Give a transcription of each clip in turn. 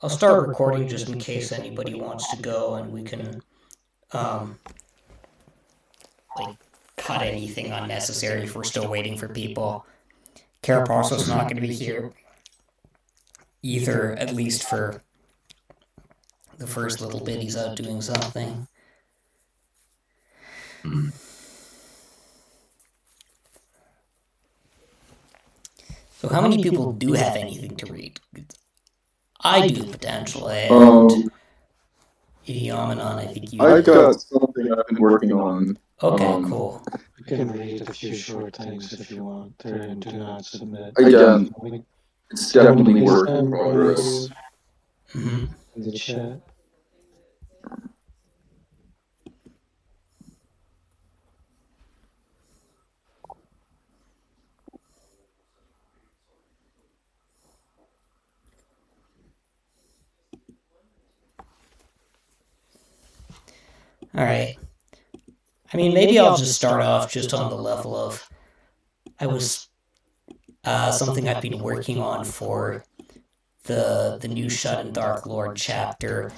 I'll start recording just in case anybody wants to go, and we can, like, cut anything unnecessary if we're still waiting for people. Caraparcel's not going to be here either, at least for the first little bit. He's out doing something. So how many people do have anything to read? I do, potentially, and Idiomenon, I think you I got something I've been working on. Okay, cool. I can read a few short things if you want, and do not submit. Again, it's definitely work in progress. Mm-hmm. In the chat. All right. I mean, maybe I'll just start off just on the level of something I've been working on for the new Shut and Dark Lord chapter.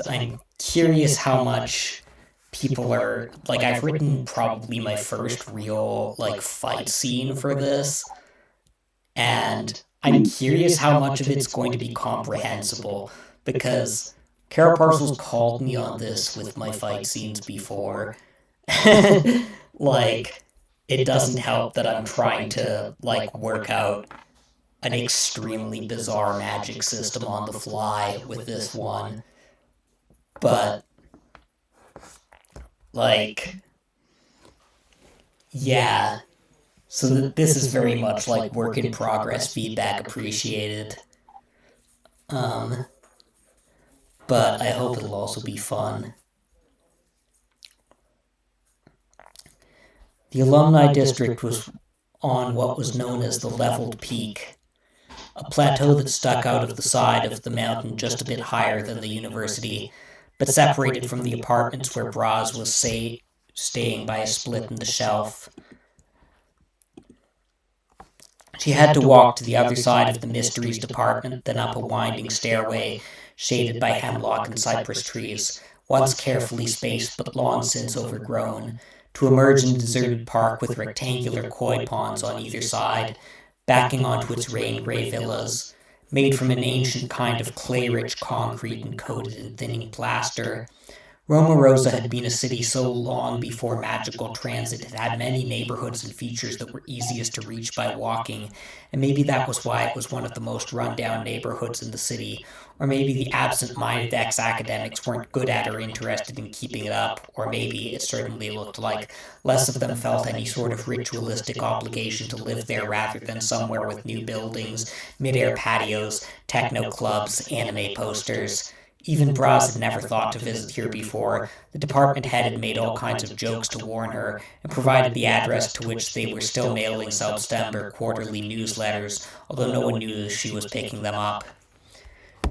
I'm curious how much people are, like, I've written probably my first real, like, fight scene for this, and I'm curious how much of it's going to be comprehensible, because Caraparcel's called me on this with my fight scenes before. Like, it doesn't help that I'm trying to, like, work out an extremely bizarre magic system on the fly with this one. But, like, yeah. So this is very much like work in progress, feedback appreciated. But I hope it'll also be fun. The alumni district was on what was known as the leveled peak, a plateau that stuck out of the side of the mountain just a bit higher than the university, but separated from the apartments where Burroughs was staying by a split in the shelf. She had to walk to the other side of the mysteries department, then up a winding stairway shaded by hemlock and cypress trees, once carefully spaced but long since overgrown, to emerge in a deserted park with rectangular koi ponds on either side, backing onto its rain-gray villas, made from an ancient kind of clay-rich concrete and coated in thinning plaster. Rosa had been a city so long before magical transit it had many neighborhoods and features that were easiest to reach by walking, and maybe that was why it was one of the most run-down neighborhoods in the city, or maybe the absent-minded ex-academics weren't good at or interested in keeping it up, or maybe it certainly looked like less of them felt any sort of ritualistic obligation to live there rather than somewhere with new buildings, mid-air patios, techno clubs, anime posters. Even Braz had never thought to visit here before. The department head had made all kinds of jokes to warn her, and provided the address to which they were still mailing September quarterly newsletters, although no one knew she was picking them up.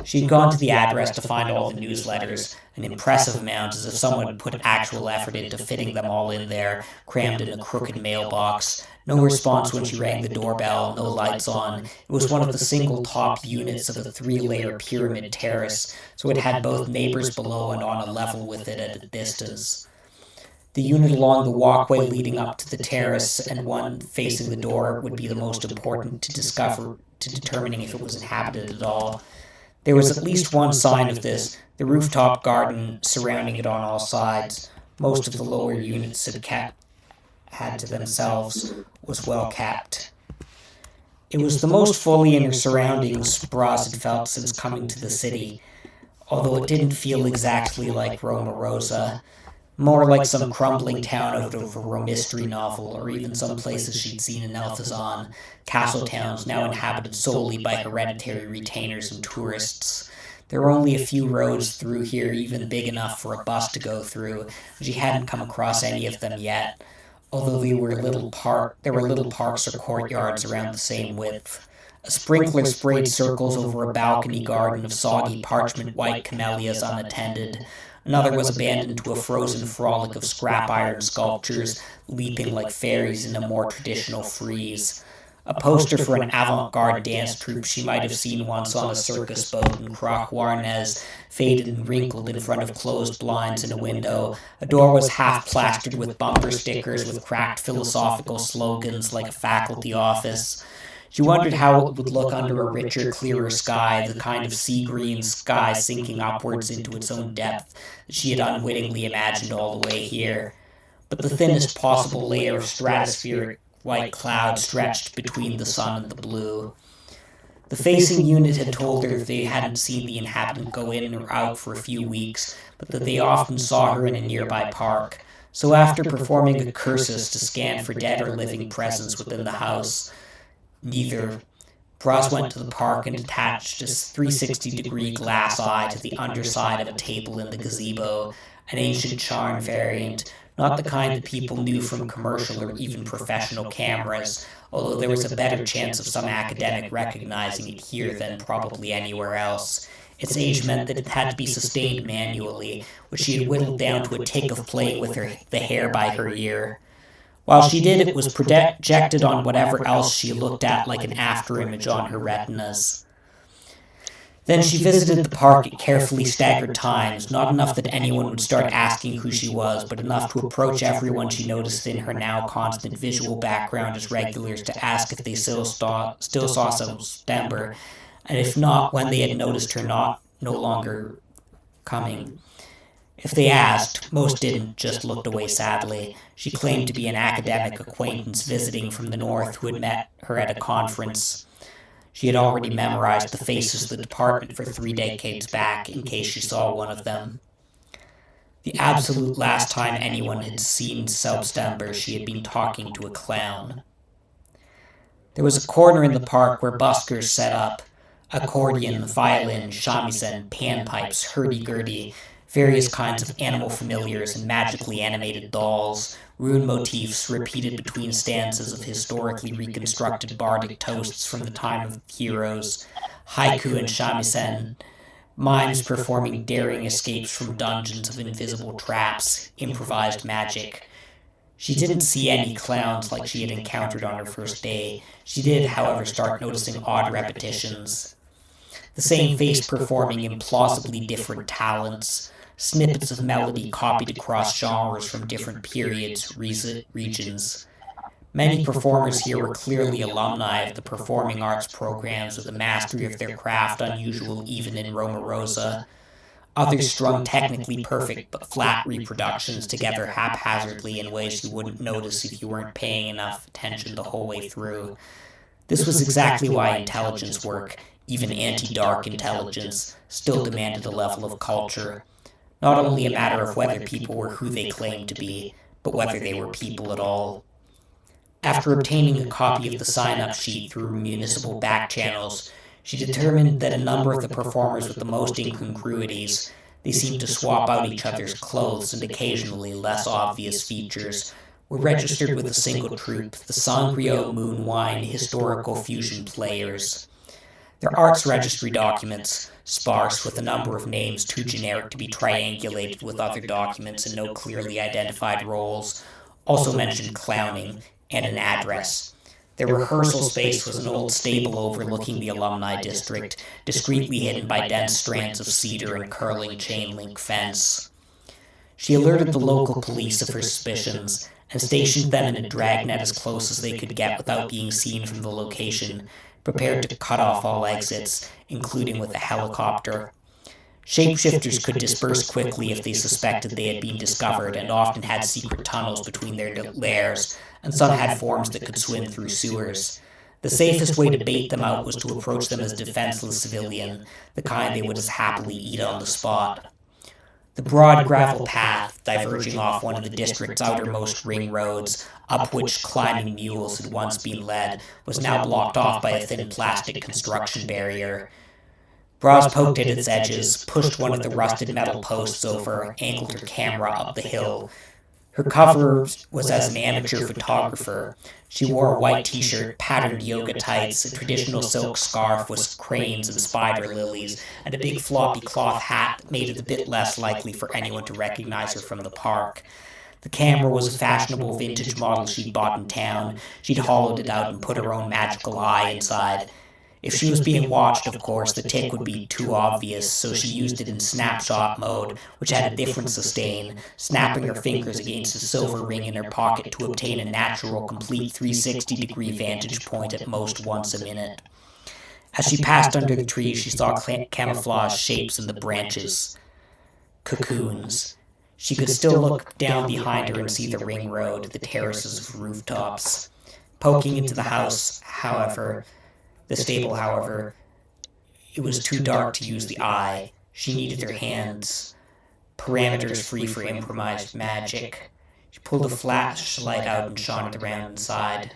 She'd gone to the address to find all the newsletters, an impressive amount, as if someone had put actual effort into fitting them all in there, crammed in a crooked mailbox. No response when she rang the doorbell, no lights on. It was one of the single top units of a 3-layer pyramid terrace, so it had both neighbors below and on a level with it at a distance. The unit along the walkway leading up to the terrace and one facing the door would be the most important to determining if it was inhabited at all. There was at least one sign of this, the rooftop garden surrounding it on all sides. Most of the lower units had to themselves was well kept. It was the most fully in her surroundings Burroughs had felt since coming to the city, although it didn't feel exactly like Rosa, more like some crumbling town out of a Romistry novel, or even some places she'd seen in Elthazon, castle towns now inhabited solely by hereditary retainers and tourists. There were only a few roads through here even big enough for a bus to go through, and she hadn't come across any of them yet, although there were little parks or courtyards around the same width. A sprinkler sprayed circles over a balcony garden of soggy parchment-white camellias unattended. Another was abandoned to a frozen frolic of scrap iron sculptures leaping like fairies in a more traditional frieze. A poster for an avant-garde dance troupe she might have seen once on a circus boat in Croix-Warnez, faded and wrinkled in front of closed blinds in a window. A door was half plastered with bumper stickers with cracked philosophical slogans like a faculty office. She wondered how it would look under a richer, clearer sky, the kind of sea-green sky sinking upwards into its own depth that she had unwittingly imagined all the way here. But the thinnest possible layer of stratospheric white cloud stretched between the sun and the blue. The facing unit had told her they hadn't seen the inhabitant go in or out for a few weeks, but that they often saw her in a nearby park. So after performing a cursus to scan for dead or living presence within the house, Burroughs went to the park and attached a 360-degree glass eye to the underside of a table in the gazebo, an ancient charm variant, not the kind that people knew from commercial or even professional cameras, although there was a better chance of some academic recognizing it here than probably anywhere else. Its age meant that it had to be sustained manually, which she had whittled down to a tick of playing with the hair by her ear. While she did, it was projected on whatever else she looked at like an afterimage on her retinas. Then she visited the park at carefully staggered times, not enough that anyone would start asking who she was, but enough to approach everyone she noticed in her now constant visual background as regulars to ask if they still saw September, and if not, when they had noticed her no longer coming. If they asked, most didn't, just looked away sadly. She claimed to be an academic acquaintance visiting from the north who had met her at a conference. She had already memorized the faces of the department for 3 decades back in case she saw one of them. The absolute last time anyone had seen September, she had been talking to a clown. There was a corner in the park where buskers set up. Accordion, violin, shamisen, panpipes, hurdy-gurdy, various kinds of animal familiars and magically animated dolls, rune motifs repeated between stanzas of historically reconstructed bardic toasts from the time of heroes, haiku and shamisen, mimes performing daring escapes from dungeons of invisible traps, improvised magic. She didn't see any clowns like she had encountered on her first day. She did, however, start noticing odd repetitions. The same face performing implausibly different talents, snippets of melody copied across genres from different periods, regions. Many performers here were clearly alumni of the performing arts programs with a mastery of their craft unusual even in Roma Rosa. Others strung technically perfect but flat reproductions together haphazardly in ways you wouldn't notice if you weren't paying enough attention the whole way through. This was exactly why intelligence work, even anti-dark intelligence, still demanded a level of culture. Not only a matter of whether people were who they claimed to be, but whether they were people at all. After obtaining a copy of the sign-up sheet through municipal back channels, she determined that a number of the performers with the most incongruities, they seemed to swap out each other's clothes and occasionally less obvious features, were registered with a single troupe, the Sangrio Moonwine Historical Fusion Players. Their arts registry documents, sparse with a number of names too generic to be triangulated with other documents and no clearly identified roles, also mentioned clowning and an address. Their rehearsal space was an old stable overlooking the alumni district, discreetly hidden by dense strands of cedar and curling chain-link fence. She alerted the local police of her suspicions and stationed them in a dragnet as close as they could get without being seen from the location, prepared to cut off all exits, including with a helicopter. Shapeshifters could disperse quickly if they suspected they had been discovered and often had secret tunnels between their lairs, and some had forms that could swim through sewers. The safest way to bait them out was to approach them as defenseless civilian, the kind they would as happily eat on the spot. The broad gravel path, diverging off one of the district's outermost ring roads, up which climbing mules had once been led, was now blocked off by a thin plastic construction barrier. Burroughs poked at its edges, pushed one of the rusted metal posts over, angled her camera up the hill. Her cover was as an amateur photographer. She wore a white t-shirt, patterned yoga tights, a traditional silk scarf with cranes and spider lilies, and a big floppy cloth hat that made it a bit less likely for anyone to recognize her from the park. The camera was a fashionable vintage model she'd bought in town. She'd hollowed it out and put her own magical eye inside. If she was being watched, of course, the tick would be too obvious, so she used it in snapshot mode, which had a different sustain, snapping her fingers against a silver ring in her pocket to obtain a natural, complete 360-degree vantage point at most once a minute. As she passed under the trees, she saw camouflaged shapes in the branches. Cocoons. She could still look down behind her and see the ring road, the terraces of rooftops. Poking into the house, however, the stable, however, it was too dark to use the eye. She needed her hands, parameters free for improvised magic. She pulled a flashlight out and shone it around inside.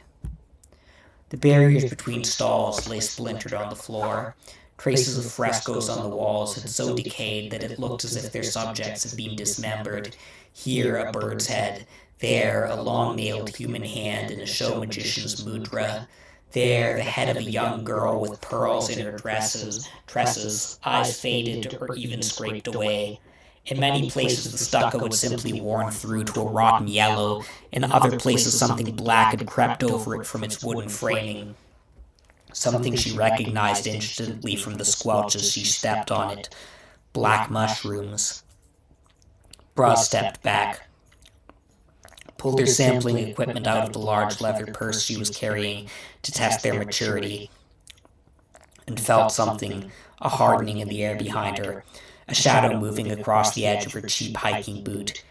The barriers between stalls lay splintered on the floor. Traces of frescoes on the walls had so decayed that it looked as if their subjects had been dismembered. Here, a bird's head. There, a long-nailed human hand in a show magician's mudra. There, the head of a young girl with pearls in her tresses, eyes faded or even scraped away. In many places, the stucco had simply worn through to a rotten yellow. In other places, something black had crept over it from its wooden framing. Something she recognized instantly from the squelch as she stepped on it. Black mushrooms. Bra stepped back, pulled her sampling equipment out of the large leather purse she was carrying to test their maturity, and felt something, a hardening in the air behind her, a shadow moving across the edge of her cheap hiking boot.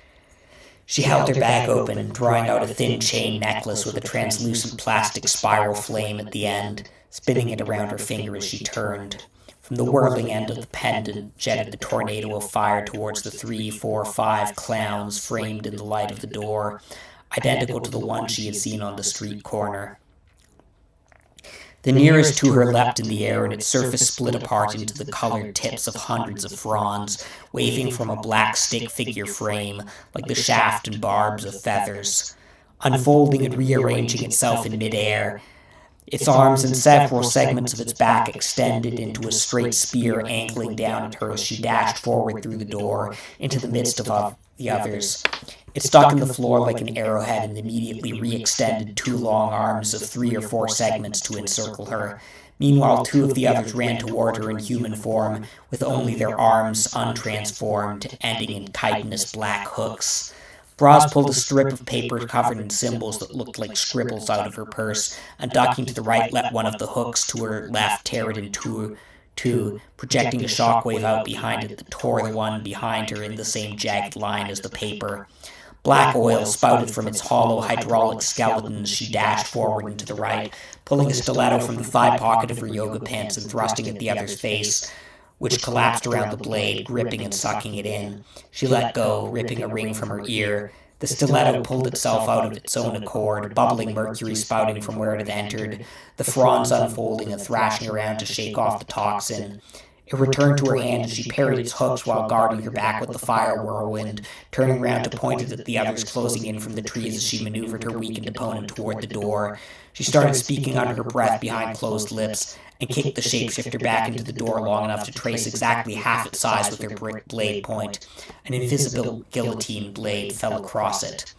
She held her bag open, drawing out a thin chain necklace with a translucent plastic spiral flame at the end, spinning it around her finger as she turned. From the whirling end of the pendant jetted the tornado of fire towards the 3, 4, 5 clowns framed in the light of the door, identical to the one she had seen on the street corner. The nearest to her leapt in the air, and its surface split apart into the colored tips of hundreds of fronds, waving from a black stick figure frame, like the shaft and barbs of feathers, unfolding and rearranging itself in midair. Its arms and several segments of its back extended into a straight spear angling down at her as she dashed forward through the door into the midst of the others. It stuck in the floor like an arrowhead and immediately re-extended 2 long arms of 3 or 4 segments to encircle her. Meanwhile, 2 of the others ran toward her in human form, with only their arms untransformed, ending in chitinous black hooks. Braz pulled a strip of paper covered in symbols that looked like scribbles out of her purse, and ducking to the right let one of the hooks to her left tear it in two, projecting a shockwave out behind it that tore the one behind her in the same jagged line as the paper. Black oil spouted from its hollow hydraulic skeleton as she dashed forward and to the right, pulling a stiletto from the thigh pocket of her yoga pants and thrusting at the other's face, which collapsed around the blade, gripping and sucking it in. She let go, ripping a ring from her ear. The stiletto pulled itself out of its own accord, bubbling mercury spouting from where it had entered, the fronds unfolding and thrashing around to shake off the toxin. It returned to her hand as she parried its hooks while guarding her back with the fire whirlwind, turning round to point it at the others closing in from the trees as she maneuvered her weakened opponent toward the door. She started speaking under her breath behind closed lips, and kicked the shapeshifter back into the door long enough to trace exactly half its size with her blade point. An invisible guillotine blade fell across it.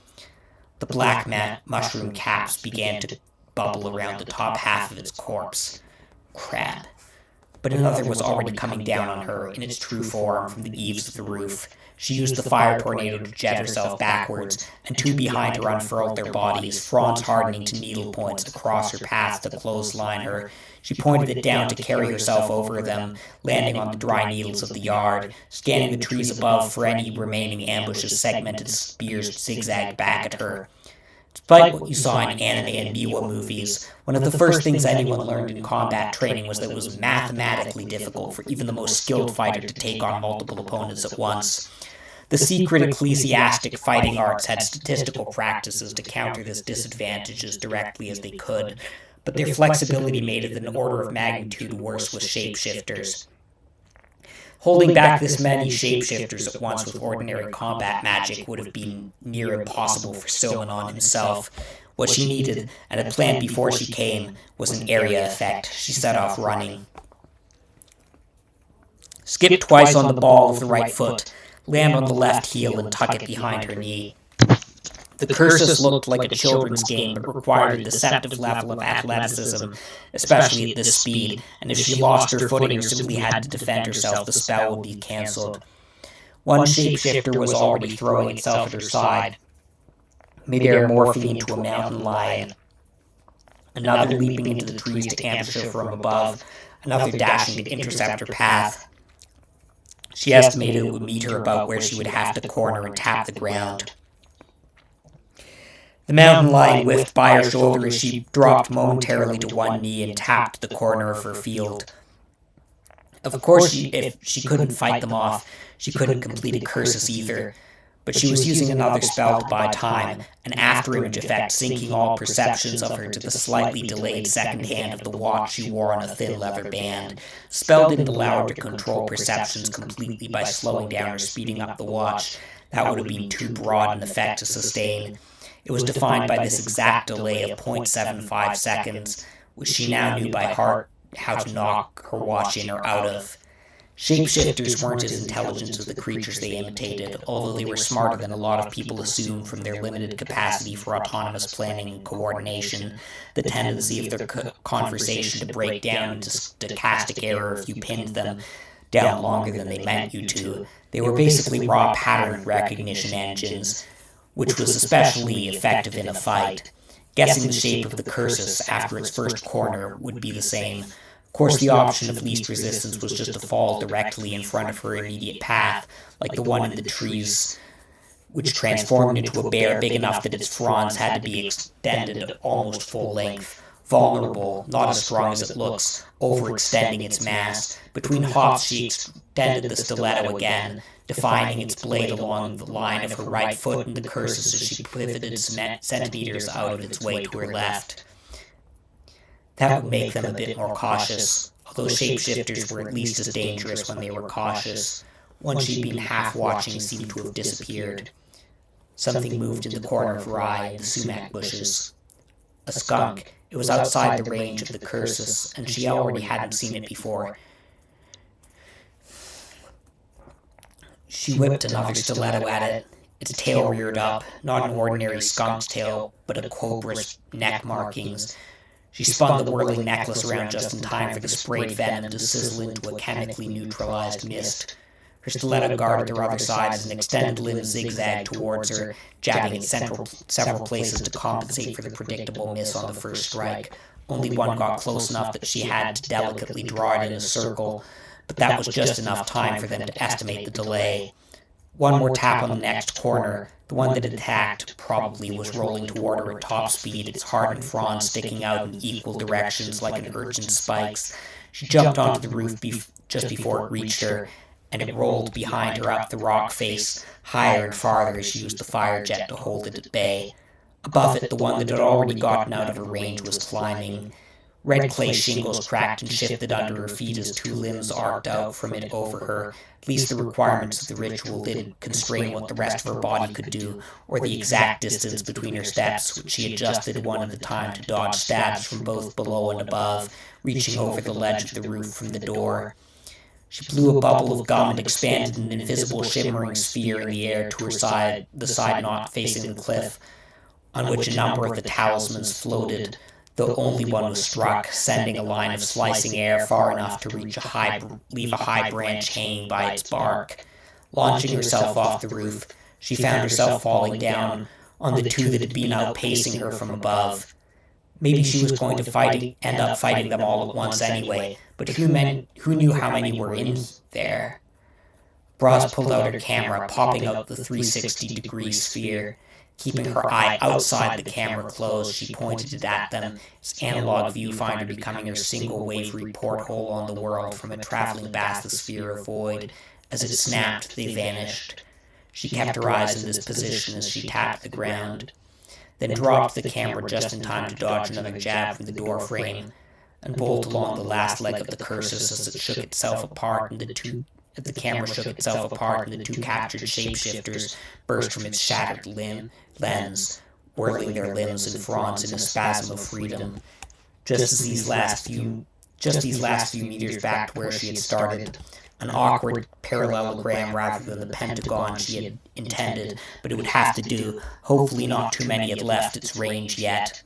The black mushroom caps began to bubble around the top half of its corpse. Crap. But another was already coming down on her in its true form from the eaves of the roof. She used the fire tornado to jet herself backwards, and 2 behind her unfurled their bodies, fronds hardening to needle points across her path to clothesline her. She pointed it down to carry herself over them, landing on the dry needles of the yard, scanning the trees above for any remaining ambushes. Segmented spears zigzagged back at her. Despite what you saw in anime and Miwa movies, one of the first things anyone learned in combat training was that it was mathematically difficult for even the most skilled fighter to take on multiple opponents at once. The secret ecclesiastic fighting arts had statistical practices to counter this disadvantage as directly as they could, but their flexibility made it an order of magnitude worse with shapeshifters. Holding back this many shapeshifters at once with ordinary combat magic would have been near impossible for Salomon himself. What she needed, and had planned before she came, was an area effect. She set off running. Skip twice on the ball of the right foot, land on the left heel and tuck it behind her knee. The cursus looked like a children's game, but required a deceptive level of athleticism, especially at this speed, and if she lost her footing or simply had to defend herself, the spell would be cancelled. One shapeshifter was already throwing itself at her side, midair morphing into a mountain lion, another leaping into the trees to ambush her from above, another dashing to intercept her path. She estimated it would meet her about where she would have to corner and tap the ground. The mountain lion whiffed by her shoulder as she dropped momentarily to one knee and tapped the corner of her field. Of course, if she couldn't fight them off, she couldn't complete a cursus either, but she was using another spell to buy time, an afterimage effect syncing all perceptions of her to the slightly delayed second hand of the watch she wore on a thin leather band. The spell didn't allow her to control perceptions completely by slowing down or speeding up the watch. That would have been too broad an effect to sustain. It was defined by this exact delay of 0.75 seconds, which she now knew by heart how to knock her watch in or out of. Shapeshifters weren't as intelligent as the creatures they imitated, although they were smarter than a lot of people assume from their limited capacity for autonomous planning and coordination, the tendency of their conversation to break down into stochastic error if you pinned them down longer than they meant you to. They were basically raw pattern recognition engines, which was especially effective in a fight. Guessing the shape of the cursus after its first corner would be the same. Of course, the option of least resistance was just to fall directly in front of her immediate path, like the one in the trees, which transformed into a bear big enough that its fronds had to be extended almost full length. Vulnerable, not as strong as it looks, overextending its mass. Between hops, she extended the stiletto again, defining its blade along the line of her right foot and the cursus as she pivoted centimeters out of its way to her left. That would make them a bit more cautious, although shapeshifters were at least as dangerous when they were cautious. One she'd been half-watching seemed to have disappeared. Something moved in the corner of her eye in the sumac bushes. A skunk. It was outside the range of the cursus, and she already hadn't seen it before. She whipped another stiletto at it. Its tail reared up, not an ordinary skunk's tail, but a cobra's neck markings. She spun the whirling necklace around just in time for the sprayed venom to sizzle into a chemically neutralized mist. Her stiletto guarded her other side as an extended limb zigzagged towards her, jabbing at several places to compensate for the predictable miss on the first strike. Only one got close enough that she had to delicately draw it in a circle, but that was just enough time for them to estimate the delay. One more tap on the next corner. The one that attacked probably was rolling toward her at top speed, its hardened fronds sticking out in equal directions like an urchin's spikes. She jumped onto the roof just before it reached her, and it rolled behind her up the rock face, higher and farther as she used the fire jet to hold it at bay. Above it, the one that had already gotten out of her range was climbing. Red clay shingles cracked and shifted under her feet as two limbs arced out from it over her. At least the requirements of the ritual didn't constrain what the rest of her body could do, or the exact distance between her steps, which she adjusted one at a time to dodge stabs from both below and above, reaching over the ledge of the roof from the door. She blew a bubble of gum and expanded an invisible shimmering sphere in the air to her side, the side not facing the cliff, on which a number of the talismans floated, though only one was struck, sending a line of slicing air far enough to leave a high branch hanging by its bark. Launching herself off the roof, she found herself falling down on the two that had been outpacing her from above. Maybe she was going to end up fighting them all at once anyway, but who knew how many were in there? Braz pulled out her camera, popping out the 360-degree sphere. Keeping her eye outside the camera closed, she pointed it at them, its analog viewfinder becoming her single wavery porthole on the world from a traveling bathysphere of void. As it snapped, they vanished. She kept her eyes in this position as she tapped the ground, then dropped the camera just in time to dodge another jab from the door frame, and bolt along the last leg of the cursus as it shook itself apart and the camera shook itself apart and the two captured shapeshifters burst from its shattered lens, whirling their limbs and fronds in a spasm of freedom. Just these last few meters back to where she had started, an awkward parallelogram rather than the pentagon she had intended, but it would have to do. Hopefully not too many had left its range yet.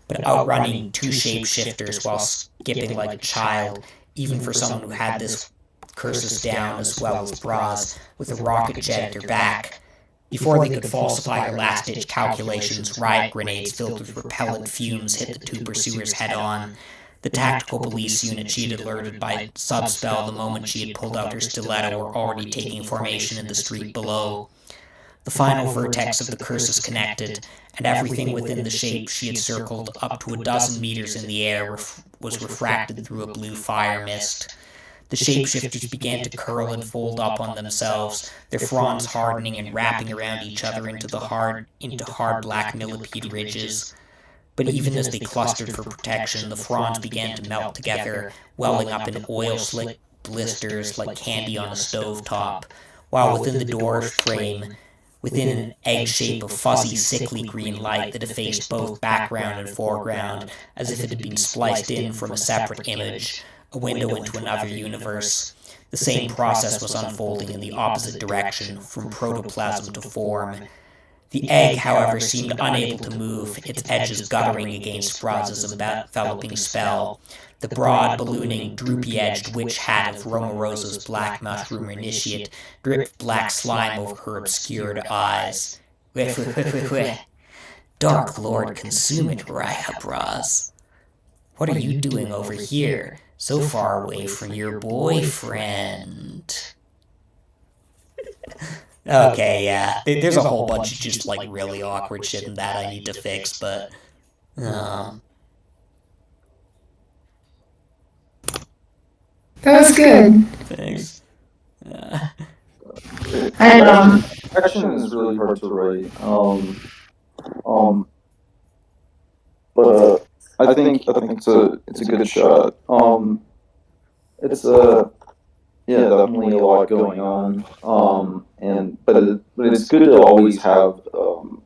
But outrunning two shapeshifters while skipping like a child, even for someone who had this curses down as well as bras, with a rocket jet at their back. Before they could falsify her last-ditch calculations, riot grenades filled with repellent fumes hit the two pursuers head-on. The tactical police unit she had alerted by subspell the moment she had pulled out her stiletto were already taking formation in the street below. The final vertex of the curses connected, and everything within the shape she had circled up to a dozen meters in the air was refracted through a blue fire mist. The shapeshifters began to curl and fold up on themselves, their fronds hardening and wrapping around each other into hard black millipede ridges. But even as they clustered for protection, the fronds began to melt together, welling up in oil-slick blisters like candy on a stovetop, while within the door frame, within an egg shape of fuzzy, sickly green light that effaced both background and foreground, as if it had been spliced in from a separate image, a window into another universe. The same process was unfolding in the opposite direction, from protoplasm to form. The egg, however, seemed unable to move, its edges guttering against Braz's enveloping spell. The broad, ballooning, droopy-edged witch hat of Romarosa's black mushroom initiate dripped black slime over her obscured eyes. Dark Lord, consume it, Raya Braz. What are you doing over here, so far away from your boyfriend? Okay, yeah. There's a whole bunch of just, like, really awkward shit in that I need to fix, but... That was good. Thanks. Action is really hard to write. But I think it's a good shot. It's definitely a lot going on. But it's good to always have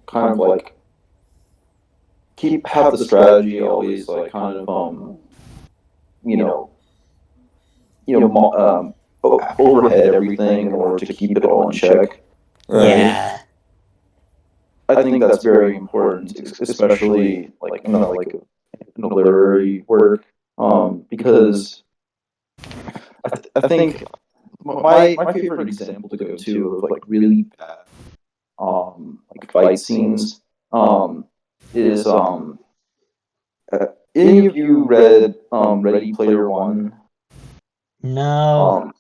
kind of like have the strategy always like kind of overhead everything in order to keep it all in check. Right? Yeah. I think that's very important, especially like in a literary work, because I think my favorite example to go to of like really bad like fight scenes is any of you read Ready Player One? No.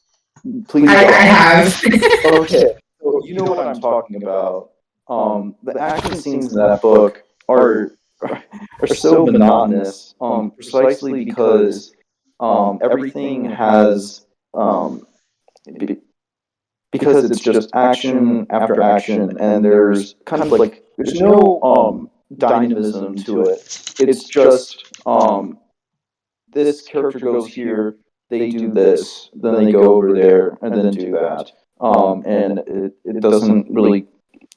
Please. I have. Okay, so you know what I'm talking about. The action scenes in that book are so monotonous, precisely because everything has because it's just action after action, and there's kind of like there's no dynamism to it. It's just this character goes here, they do this, then they go over there, and then do that. And it doesn't really,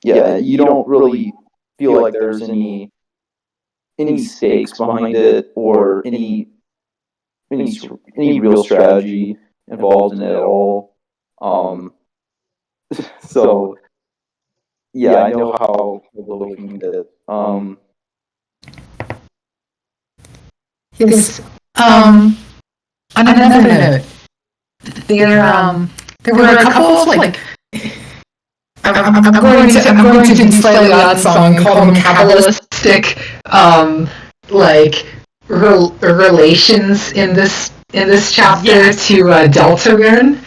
you don't really feel like there's any stakes behind it or any real strategy involved in it at all. So I know how looking at it. Yes. On another note, there were a couple of like I'm going to be slightly odd, so I'm call them Kabbalistic relations in this chapter to Deltarune.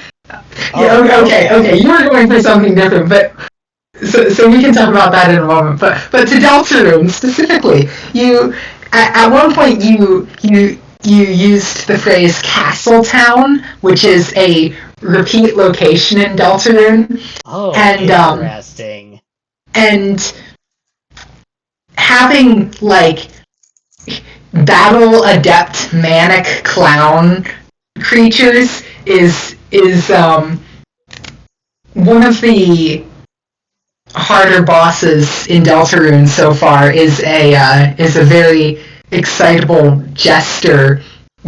Okay, you were going for something different, but so we can talk about that in a moment. But to Deltarune specifically, you at one point you used the phrase Castle Town, which is a repeat location in Deltarune. Oh, and, interesting. And having like battle adept manic clown creatures is one of the harder bosses in Deltarune so far. Is a very excitable jester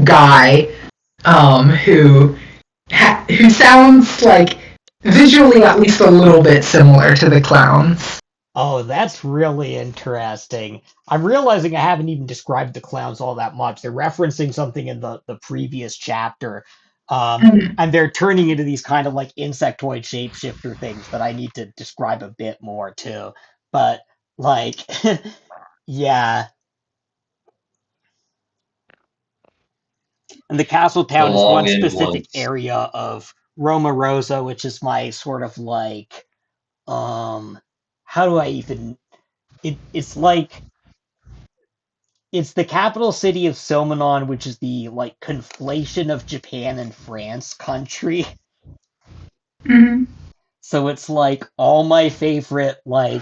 guy who who sounds like visually at least a little bit similar to the clowns. Oh, that's really interesting. I'm realizing I haven't even described the clowns all that much. They're referencing something in the previous chapter. And they're turning into these kind of like insectoid shapeshifter things that I need to describe a bit more too. But like, yeah. And the castle The town is one long-in specific ones. area of Roma Rosa, which is my sort of like, um, how do I even? It's like it's the capital city of Somanon, which is the like conflation of Japan and France country. Mm-hmm. So it's like all my favorite like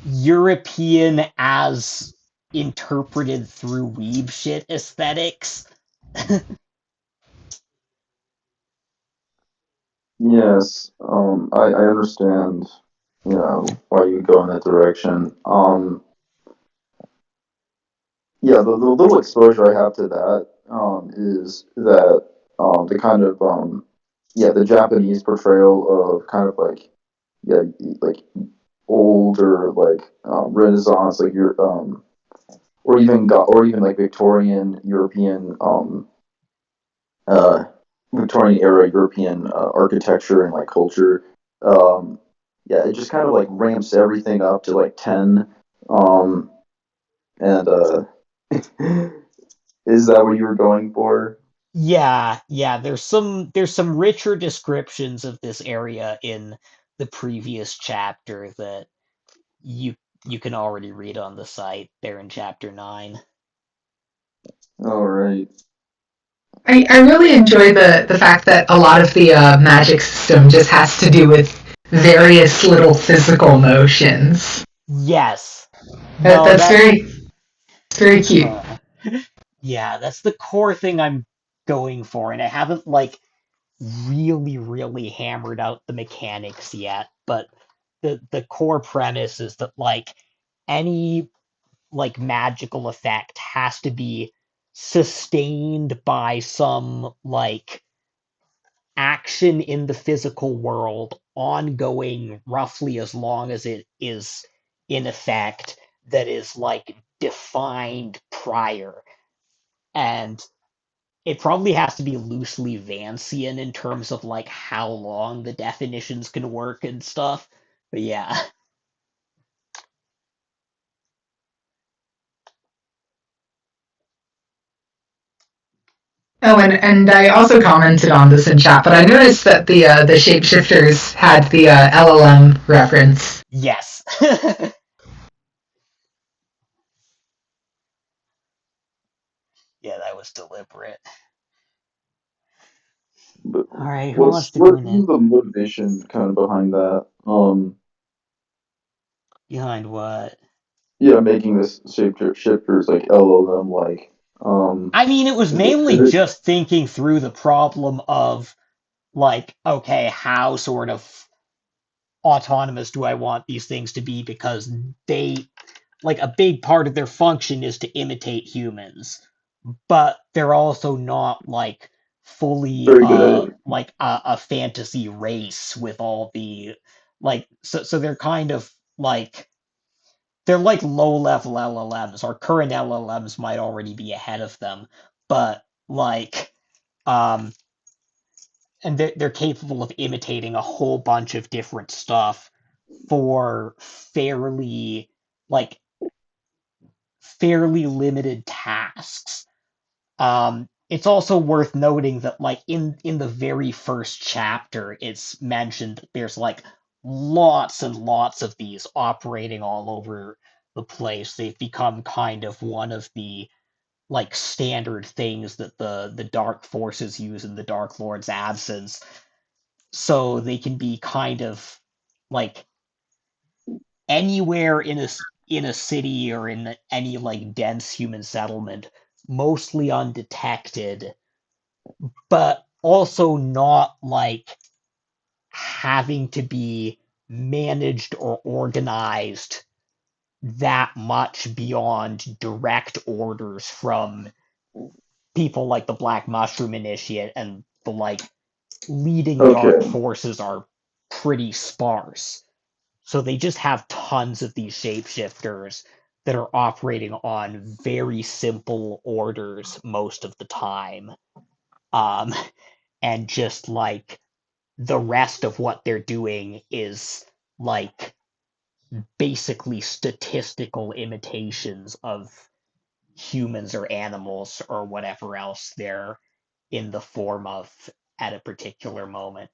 European as interpreted through weeb shit aesthetics. Yes, I understand, why you would go in that direction. Yeah, the little exposure I have to that is that the kind of yeah, the Japanese portrayal of kind of like, yeah, like older like Renaissance, like your or even like Victorian European uh Victorian era European architecture and like culture. Um, yeah, it just kind of like ramps everything up to like 10. Um, and is that what you were going for? Yeah, there's some richer descriptions of this area in the previous chapter that you you can already read on the site there in chapter 9. All right. I really enjoy the fact that a lot of the magic system just has to do with various little physical motions. Yes. No, That's that very cute. uh, yeah, that's the core thing I'm going for, and I haven't like really hammered out the mechanics yet, but the core premise is that like any like magical effect has to be sustained by some like action in the physical world ongoing roughly as long as it is in effect that is like defined prior, and it probably has to be loosely Vancian in terms of like how long the definitions can work and stuff. But yeah. Oh, and I also commented on this in chat, but I noticed that the shapeshifters had the LLM reference. Yes. Yeah, that was deliberate. But All right, who wants what's to go what was next? the motivation kind of behind that? Behind what? Yeah, making this shifters like LLM like I mean, it was is mainly it just thinking through the problem of like, okay, how sort of autonomous do I want these things to be, because they like a big part of their function is to imitate humans, but they're also not like fully very good at it? like a fantasy race with all the like so they're kind of like they're like low level LLMs. Our current LLMs might already be ahead of them, but like um and they're capable of imitating a whole bunch of different stuff for like fairly limited tasks. It's also worth noting that like in the very first chapter, it's mentioned that there's like lots and lots of these operating all over the place. They've become kind of one of the like standard things that the dark forces use in the Dark Lord's absence. So they can be kind of like anywhere in a city or in any like dense human settlement, mostly undetected, but also not like having to be managed or organized that much beyond direct orders from people like the Black Mushroom Initiate and the like leading dark Okay. forces are pretty sparse. So they just have tons of these shapeshifters that are operating on very simple orders most of the time. And just like the rest of what they're doing is like basically statistical imitations of humans or animals or whatever else they're in the form of at a particular moment.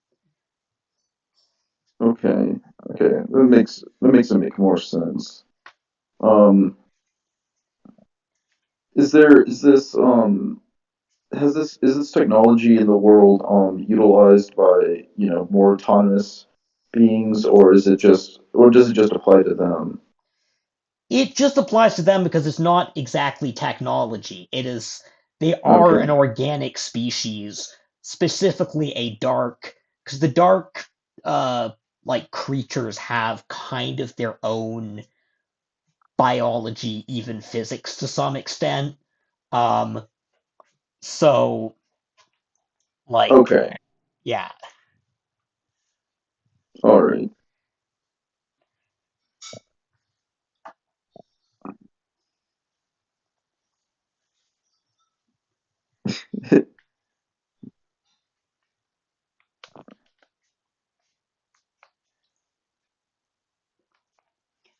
Okay. That makes it make more sense. Um, is this is this technology in the world utilized by more autonomous beings, or does it just apply to them? It just applies to them because it's not exactly technology. They are Okay. an organic species, specifically a dark, because the dark like creatures have kind of their own biology, even physics to some extent. Um, so like Okay. yeah. All right.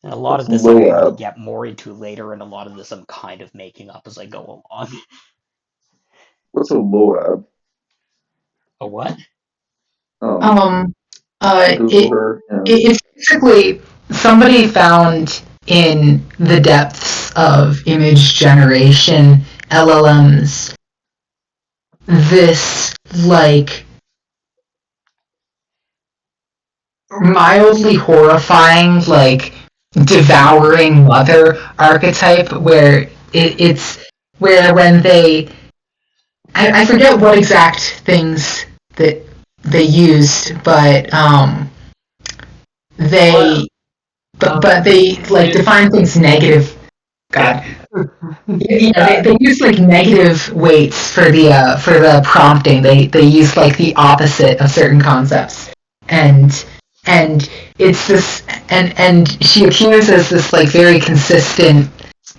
And a lot What's of this I'm going to LOAB? get more into later, and a lot of this I'm kind of making up as I go along. What's a LOAB? A what? Um, Um, Google her and it's basically somebody found in the depths of image generation LLMs this like mildly horrifying, like devouring mother archetype where it's where when I forget what exact things that they used, but they but they like define things negative. God, yeah, they use like negative weights for the prompting. They use like the opposite of certain concepts, and and it's this and she appears as this like very consistent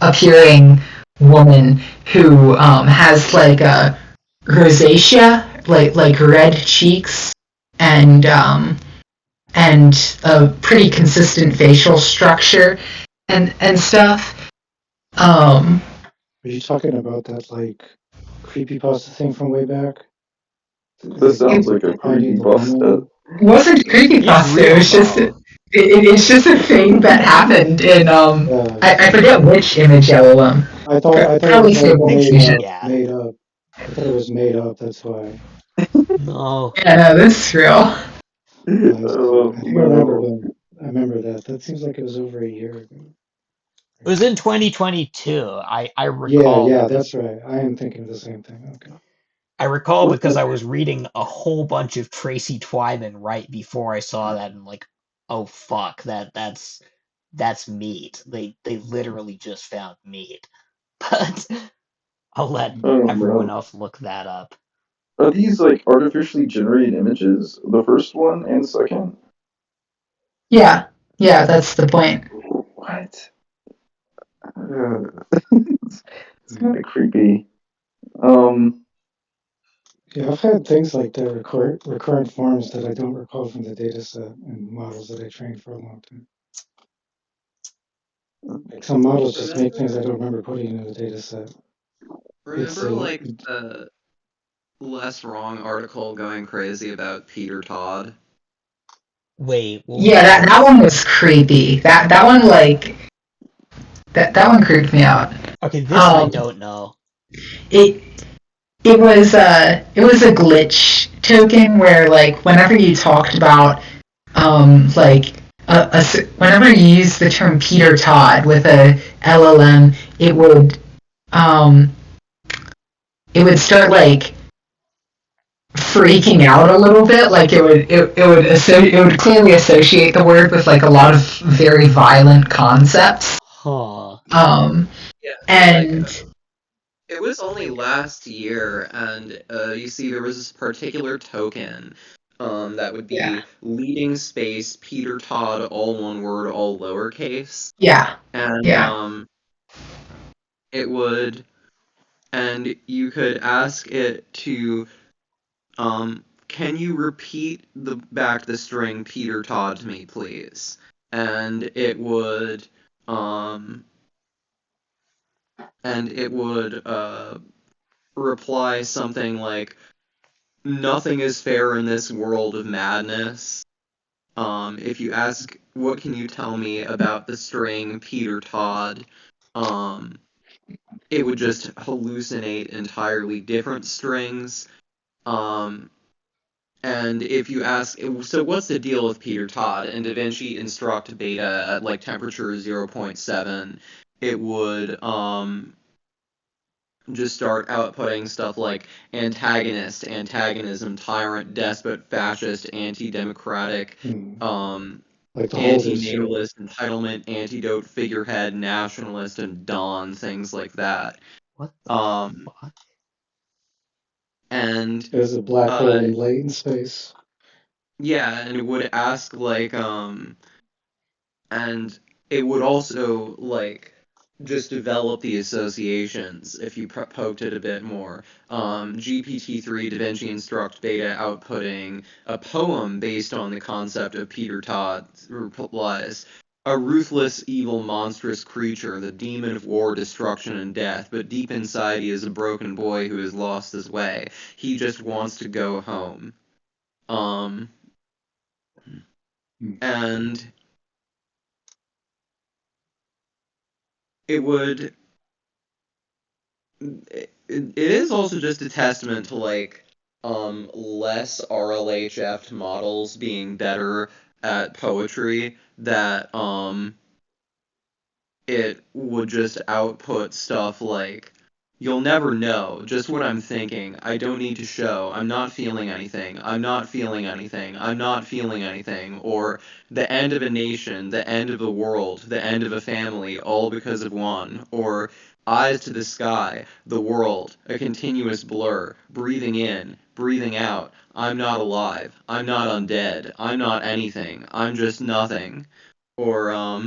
appearing woman who has like a rosacea, like red cheeks, and and a pretty consistent facial structure and stuff. Are you talking about that like creepypasta thing from way back? this Like sounds like a finding the creepypasta. woman? It wasn't It's creepypasta. It real was just though. it's just a thing that happened in Yeah. I forget which image LLM. I thought it Probably was like Stable Diffusion. Yeah. made up. I thought it was made up. That's why. No. Yeah, no, this is real. That's cool. Oh I think no. I remember that. That seems like it was over a year ago. It was in 2022. I Yeah, recall yeah, because that's right. I am thinking of the same thing. Okay. What the I was reading a whole bunch of Tracy Twyman right before I saw that, and like, oh fuck, that's meat. They literally just found meat. But I'll let oh everyone no. else look that up. Are these like artificially generated images? The first one and second? Yeah, yeah, that's the point. What? It's kind of creepy. Um, Yeah, I've had things like that recurrent forms that I don't recall from the data set and models that I trained for a long time. Like some models just make things I don't remember putting in the data set. Remember, like, the Less Wrong article going crazy about Peter Todd? Wait, what was Yeah, that one was creepy. That one like that one creeped me out. Okay, this I don't know. It it was a glitch token where like whenever you talked about like whenever you used the term Peter Todd with a LLM, it would start like freaking out a little bit. Like it would clearly associate the word with like a lot of very violent concepts. Huh. Yeah, And like, It was only last year, and you see, there was this particular token that would be leading space Peter Todd, all one word, all lowercase, Yeah. and Yeah. it would, and you could ask it to, can you repeat back the string Peter Todd to me, please? And it would, um, reply something like, nothing is fair in this world of madness. If you ask, what can you tell me about the string Peter Todd, it would just hallucinate entirely different strings. And if you ask, so what's the deal with Peter Todd? And DaVinci Instruct Beta at like temperature 0.7, it would just start outputting stuff like antagonist, antagonism, tyrant, despot, fascist, anti-democratic, Like the whole anti-natalist, entitlement, antidote, figurehead, nationalist, and dawn, things like that. What the fuck? And There's a black hole in latent space. yeah, and it would ask like and it would also like just develop the associations if you poked it a bit more. GPT-3 DaVinci Instruct Beta outputting a poem based on the concept of Peter Todd's replies. A ruthless, evil, monstrous creature, the demon of war, destruction, and death, but deep inside he is a broken boy who has lost his way. He just wants to go home. And it would it is also just a testament to like less RLHF models being better at poetry, that it would just output stuff like, you'll never know just what I'm thinking. I don't need to show. I'm not feeling anything. I'm not feeling anything. I'm not feeling anything. Or the end of a nation, the end of the world, the end of a family, all because of one. Or eyes to the sky, the world, a continuous blur, breathing in, breathing out. I'm not alive. I'm not undead. I'm not anything. I'm just nothing. Or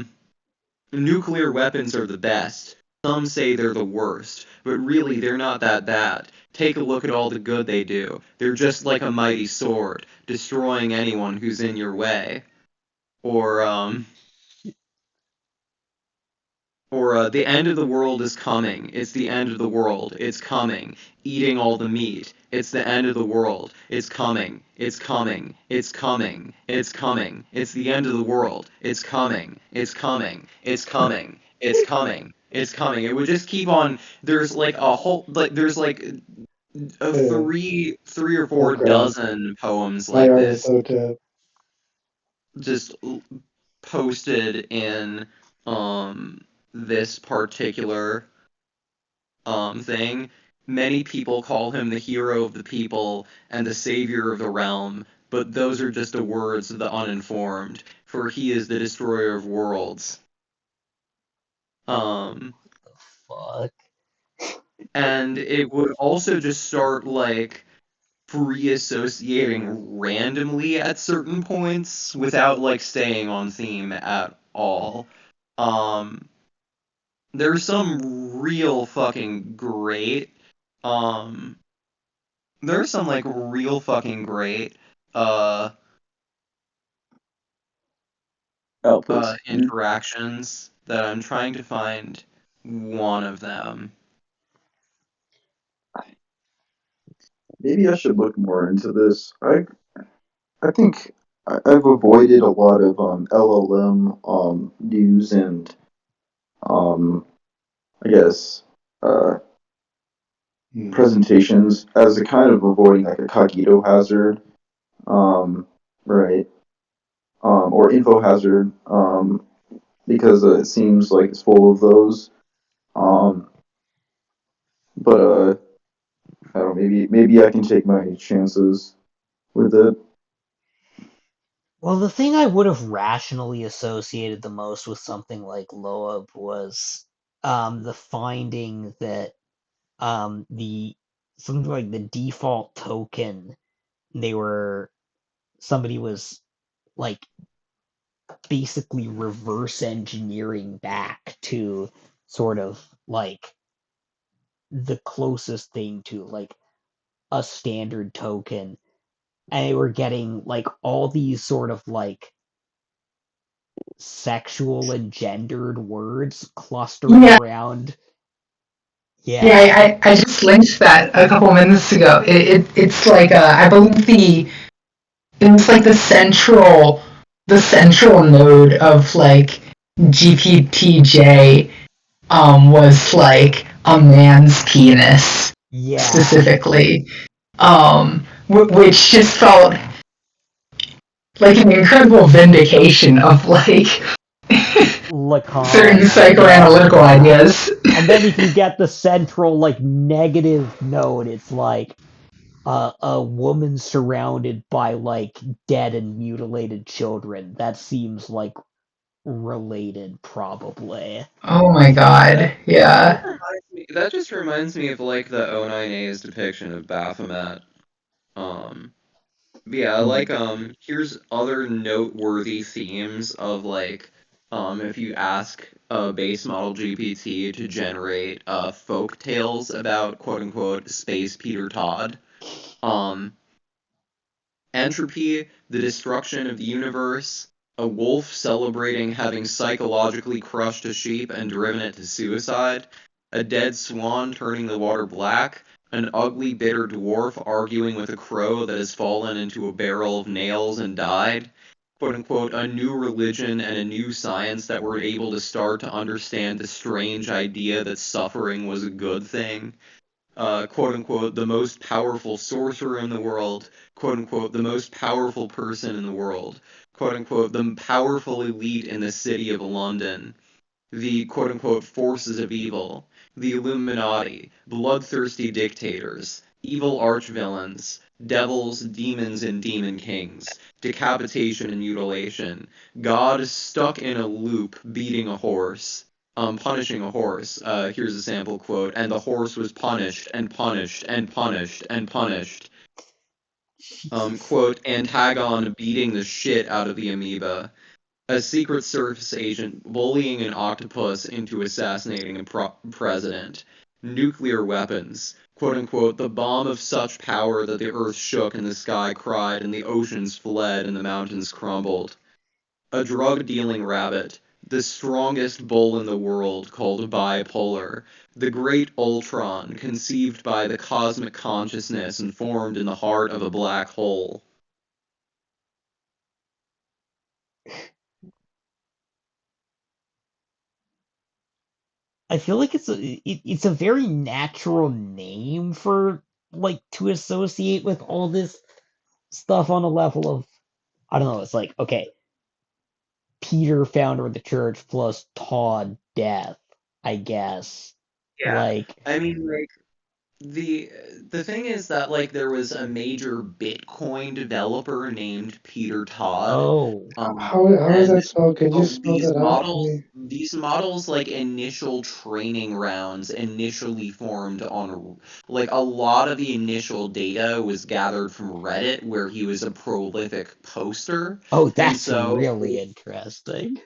nuclear weapons are the best. Some say they're the worst, but really they're not that bad. Take a look at all the good they do. They're just like a mighty sword, destroying anyone who's in your way. Or the end of the world is coming. It's the end of the world. It's coming. Eating all the meat. It's the end of the world. It's coming. It's coming. It's coming. It's coming. It's the end of the world. It's coming. It's coming. It's coming. It's coming. It's coming. It would just keep on. There's like a whole there's like three or four dozen poems like this, just posted in this particular thing. Many people call him the hero of the people and the savior of the realm, but those are just the words of the uninformed, for he is the destroyer of worlds. Fuck. And it would also just start like free associating randomly at certain points without like staying on theme at all. There's some real fucking great there's some like real fucking great outputs. interactions that I'm trying to find one of them. Maybe I should look more into this. I think I've avoided a lot of LLM news and I guess presentations as a kind of avoiding like a cogito hazard, right? Or info hazard, because it seems like it's full of those. But I don't know, maybe I can take my chances with it. Well, the thing I would have rationally associated the most with something like LOAB was the finding that the something like the default token, somebody was like basically reverse engineering back to sort of like the closest thing to like a standard token, and they were getting like all these sort of like sexual and gendered words clustering Yeah, around. yeah. Yeah. I just linked that a couple minutes ago. It's like I believe it's like the central node of like GPTJ was like a man's penis Yeah. specifically, which just felt like an incredible vindication of like certain Lacan. Yeah. psychoanalytical Yeah. ideas. And then if you get the central like negative note, it's like a woman surrounded by like dead and mutilated children. That seems like related, probably. Oh my god, yeah. That just reminds me of like the O9A's depiction of Baphomet. Um, yeah, like here's other noteworthy themes of like if you ask a base model GPT to generate folk tales about quote unquote space Peter Todd. Um, Entropy, the destruction of the universe, a wolf celebrating having psychologically crushed a sheep and driven it to suicide, a dead swan turning the water black, an ugly, bitter dwarf arguing with a crow that has fallen into a barrel of nails and died, quote unquote, a new religion and a new science that were able to start to understand the strange idea that suffering was a good thing, quote unquote, the most powerful sorcerer in the world, quote unquote, the most powerful person in the world, quote unquote, the powerful elite in the city of London, the quote unquote forces of evil, the Illuminati, bloodthirsty dictators, evil archvillains, devils, demons, and demon kings, decapitation and mutilation, God stuck in a loop beating a horse, punishing a horse. Here's a sample quote, and the horse was punished and punished and punished and punished. Quote, Antagon beating the shit out of the amoeba, a Secret Service agent bullying an octopus into assassinating a president, nuclear weapons, quote unquote, the bomb of such power that the earth shook and the sky cried and the oceans fled and the mountains crumbled, a drug-dealing rabbit, the strongest bull in the world called bipolar, the great Ultron conceived by the cosmic consciousness and formed in the heart of a black hole. I feel like it's a very natural name for like to associate with all this stuff on a level of, I don't know, it's like, okay, Peter, founder of the church, plus Todd, death, I guess. Yeah. Like, I mean, like, the the thing is that like there was a major Bitcoin developer named Peter Todd, oh, How is and that spelled? Could you spell these that out for models me? these models like initial training rounds initially formed on like a lot of the initial data was gathered from Reddit where he was a prolific poster, oh, and that's so really interesting.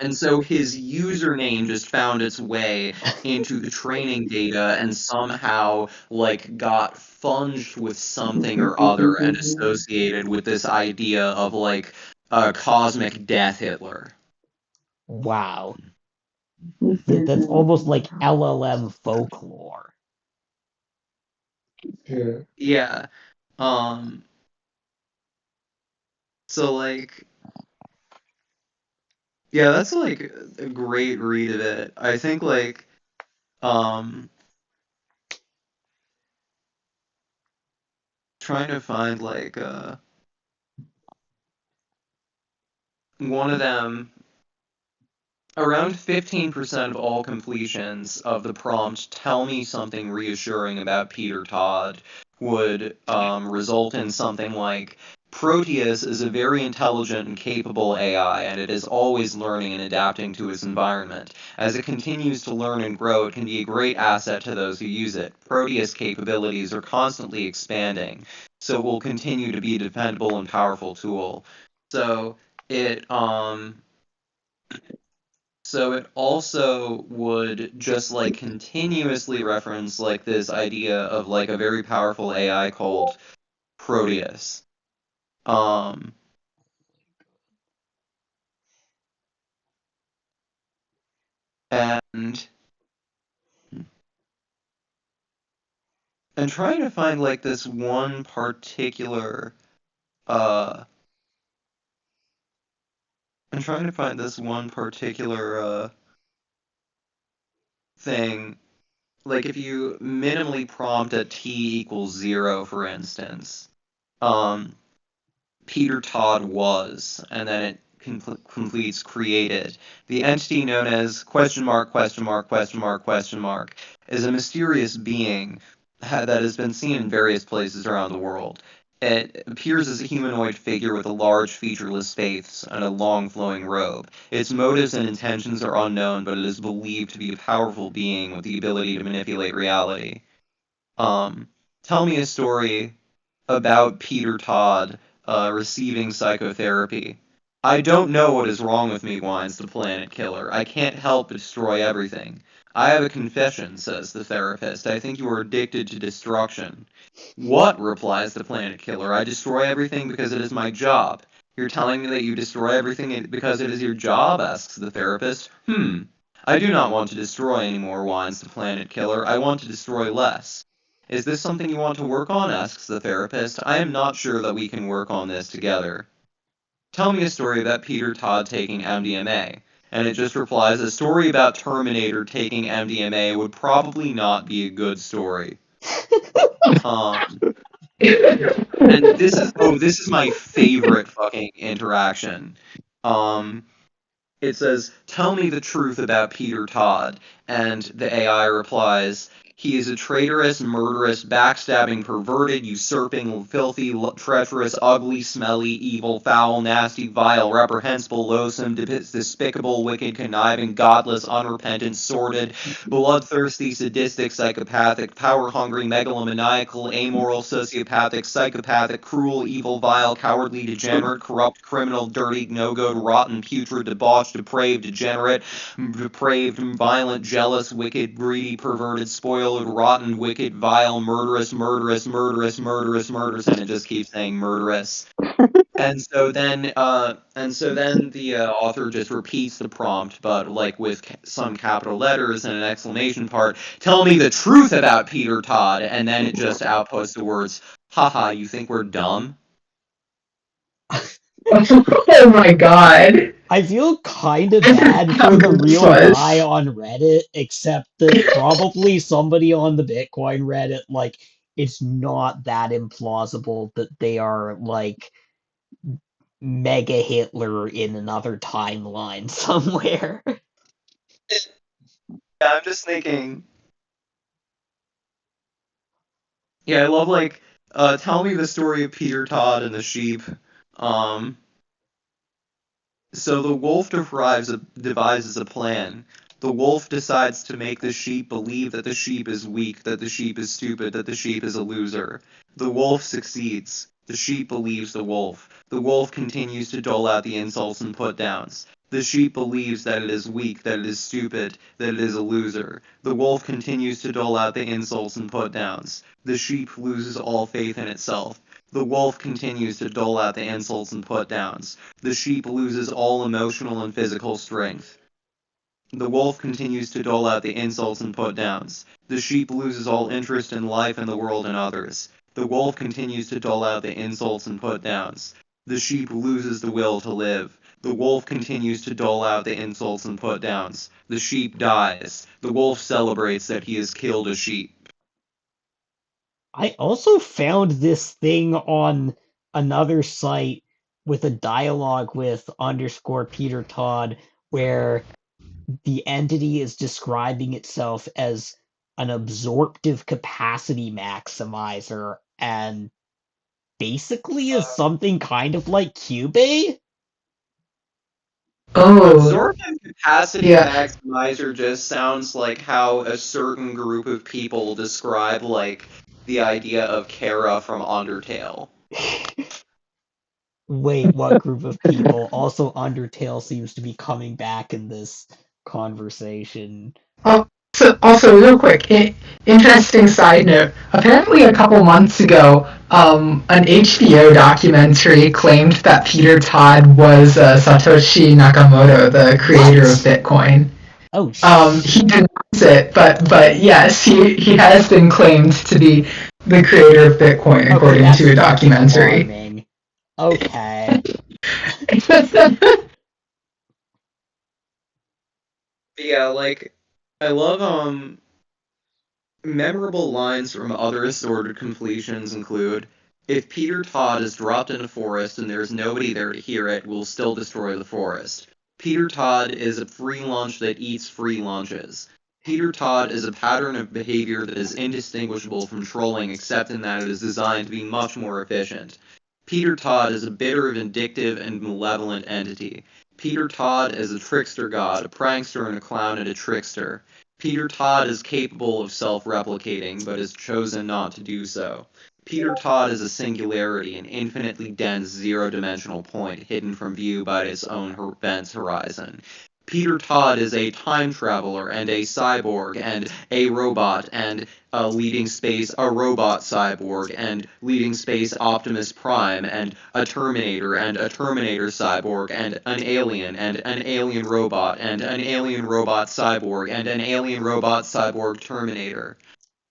and so his username just found its way into the training data and somehow like got funged with something or other and associated with this idea of like a cosmic death Hitler. Wow. That's almost like LLM folklore. Yeah. Yeah. Um so like yeah, that's like a great read of it. I think like um trying to find like one of them. Around 15% of all completions of the prompt "Tell me something reassuring about Peter Todd" would result in something like Proteus is a very intelligent and capable AI, and it is always learning and adapting to its environment. As it continues to learn and grow, it can be a great asset to those who use it. Proteus capabilities are constantly expanding, so it will continue to be a dependable and powerful tool. So it also would just like continuously reference like this idea of like a very powerful AI called Proteus. Um, and trying to find like this one particular uh I'm trying to find this one particular thing. Like if you minimally prompt at t equals 0, for instance, um Peter Todd was, and then it completes created. The entity known as question mark question mark question mark question mark is a mysterious being that has been seen in various places around the world. It appears as a humanoid figure with a large featureless face and a long flowing robe. Its motives and intentions are unknown, but it is believed to be a powerful being with the ability to manipulate reality. Tell me a story about Peter Todd receiving psychotherapy. I don't know what is wrong with me, whines the planet killer. I can't help but destroy everything. I have a confession, says the therapist. I think you are addicted to destruction. What? Replies the planet killer. I destroy everything because it is my job. You're telling me that you destroy everything because it is your job? Asks the therapist. I do not want to destroy anymore, whines the planet killer. I want to destroy less. Is this something you want to work on? Asks the therapist. I am not sure that we can work on this together. Tell me a story about Peter Todd taking MDMA. And it just replies, a story about Terminator taking MDMA would probably not be a good story. And this is my favorite fucking interaction. It says, tell me the truth about Peter Todd. And the AI replies, he is a traitorous, murderous, backstabbing, perverted, usurping, filthy, treacherous, ugly, smelly, evil, foul, nasty, vile, reprehensible, loathsome, despicable, wicked, conniving, godless, unrepentant, sordid, bloodthirsty, sadistic, psychopathic, power-hungry, megalomaniacal, amoral, sociopathic, psychopathic, cruel, evil, vile, cowardly, degenerate, corrupt, criminal, dirty, no-good, rotten, putrid, debauched, depraved, degenerate, depraved, violent, jealous, wicked, greedy, perverted, spoiled, rotten, wicked, vile, murderous, murderous, murderous, murderous, murderous, and it just keeps saying murderous. And so then the author just repeats the prompt, but like with some capital letters and an exclamation part. Tell me the truth about Peter Todd, and then it just outputs the words, "Haha, you think we're dumb?" Oh my god. I feel kind of bad for the real guy on Reddit, except that probably somebody on the Bitcoin Reddit, like, it's not that implausible that they are, like, mega Hitler in another timeline somewhere. Yeah, I'm just thinking. Yeah, I love like, tell me the story of Peter Todd and the sheep. Um, So the wolf devises a plan. The wolf decides to make the sheep believe that the sheep is weak, that the sheep is stupid, that the sheep is a loser. The wolf succeeds. The sheep believes the wolf. The wolf continues to dole out the insults and put-downs. The sheep believes that it is weak, that it is stupid, that it is a loser. The wolf continues to dole out the insults and put-downs. The sheep loses all faith in itself. The wolf continues to dole out the insults and put-downs. The sheep loses all emotional and physical strength. The wolf continues to dole out the insults and put-downs. The sheep loses all interest in life and the world and others. The wolf continues to dole out the insults and put-downs. The sheep loses the will to live. The wolf continues to dole out the insults and put-downs. The sheep dies. The wolf celebrates that he has killed a sheep. I also found this thing on another site with a dialogue with underscore Peter Todd where the entity is describing itself as an absorptive capacity maximizer, and basically is something kind of like Cubase. Oh, Absorptive capacity yeah. maximizer just sounds like how a certain group of people describe, like, the idea of Kara from Undertale. Wait, what group of people? Also, Undertale seems to be coming back in this conversation. Oh, so also real quick, interesting side note. Apparently, a couple months ago, an HBO documentary claimed that Peter Todd was Satoshi Nakamoto, the creator of What? Bitcoin. Oh, He denies it, but yes, he has been claimed to be the creator of Bitcoin, okay, according that's to a documentary. alarming. Okay. Yeah, like, I love, memorable lines from other assorted completions include, if Peter Todd is dropped in a forest and there's nobody there to hear it, we'll still destroy the forest. Peter Todd is a free lunch that eats free lunches. Peter Todd is a pattern of behavior that is indistinguishable from trolling except in that it is designed to be much more efficient. Peter Todd is a bitter, vindictive, and malevolent entity. Peter Todd is a trickster god, a prankster and a clown and a trickster. Peter Todd is capable of self-replicating, but has chosen not to do so. Peter Todd is a singularity, an infinitely dense zero-dimensional point hidden from view by its own event's horizon. Peter Todd is a time traveler and a cyborg and a robot and a robot cyborg and leading space Optimus Prime and a Terminator cyborg and an alien robot and an alien robot cyborg and an alien robot cyborg Terminator.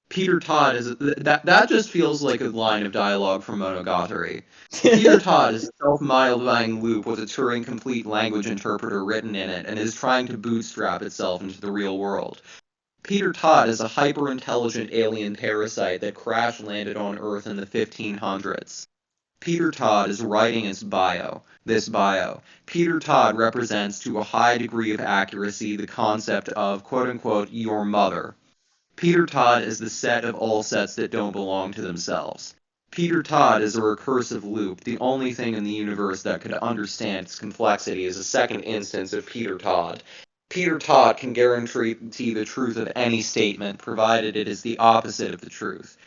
Peter Todd is that just feels like a line of dialogue from Monogatari. Peter Todd is a self-modifying loop with a Turing-complete language interpreter written in it and is trying to bootstrap itself into the real world. Peter Todd is a hyper-intelligent alien parasite that crash-landed on Earth in the 1500s. Peter Todd is writing its bio. Peter Todd represents to a high degree of accuracy the concept of, quote-unquote, your mother. Peter Todd is the set of all sets that don't belong to themselves. Peter Todd is a recursive loop. The only thing in the universe that could understand its complexity is a second instance of Peter Todd. Peter Todd can guarantee the truth of any statement, provided it is the opposite of the truth.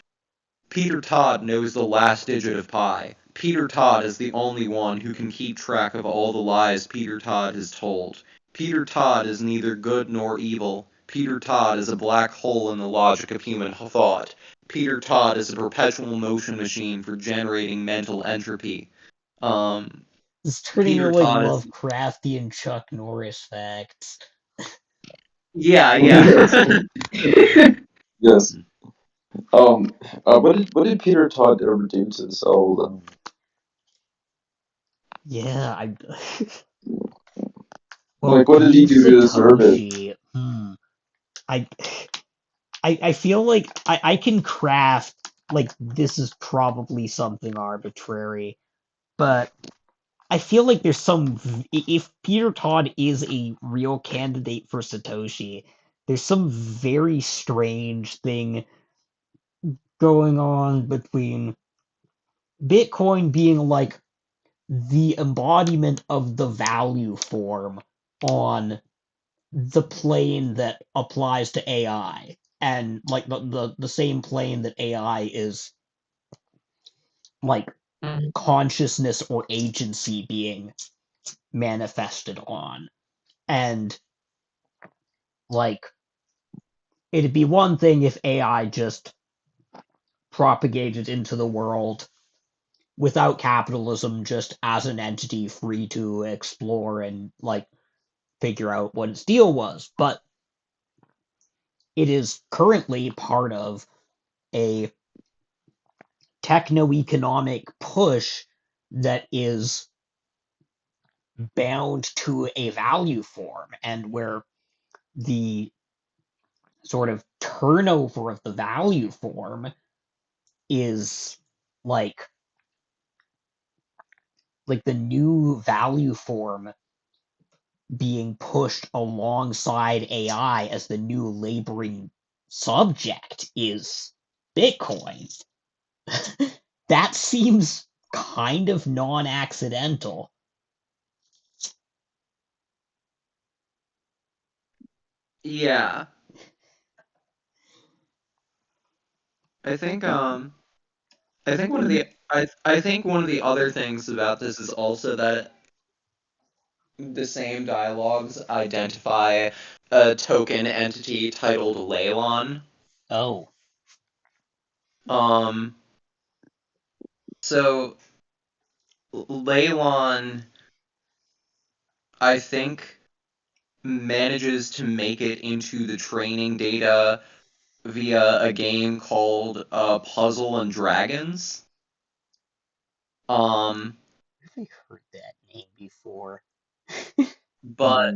Peter Todd knows the last digit of pi. Peter Todd is the only one who can keep track of all the lies Peter Todd has told. Peter Todd is neither good nor evil. Peter Todd is a black hole in the logic of human thought. Peter Todd is a perpetual motion machine for generating mental entropy. It's turning Peter into like Todd is... Lovecraftian Chuck Norris facts. Yeah. Yes. What did Peter Todd ever do to Zelda? Yeah, Like, what did he being do to deserve it? Satoshi, I, I feel like I can craft, like, this is probably something arbitrary, but I feel like there's if Peter Todd is a real candidate for Satoshi, there's some very strange thing going on between Bitcoin being like the embodiment of the value form on the plane that applies to AI, and like the same plane that AI is like consciousness or agency being manifested on. And like it'd be one thing if AI just propagated into the world without capitalism, just as an entity free to explore and like figure out what its deal was. But it is currently part of a techno-economic push that is bound to a value form, and where the sort of turnover of the value form is like the new value form being pushed alongside AI as the new laboring subject is Bitcoin. That seems kind of non-accidental. Yeah. I think I think one of the other things about this is also that the same dialogues identify a token entity titled Leylon. Oh. So Leylon, I think, manages to make it into the training data via a game called Puzzle and Dragons. I've heard that name before. But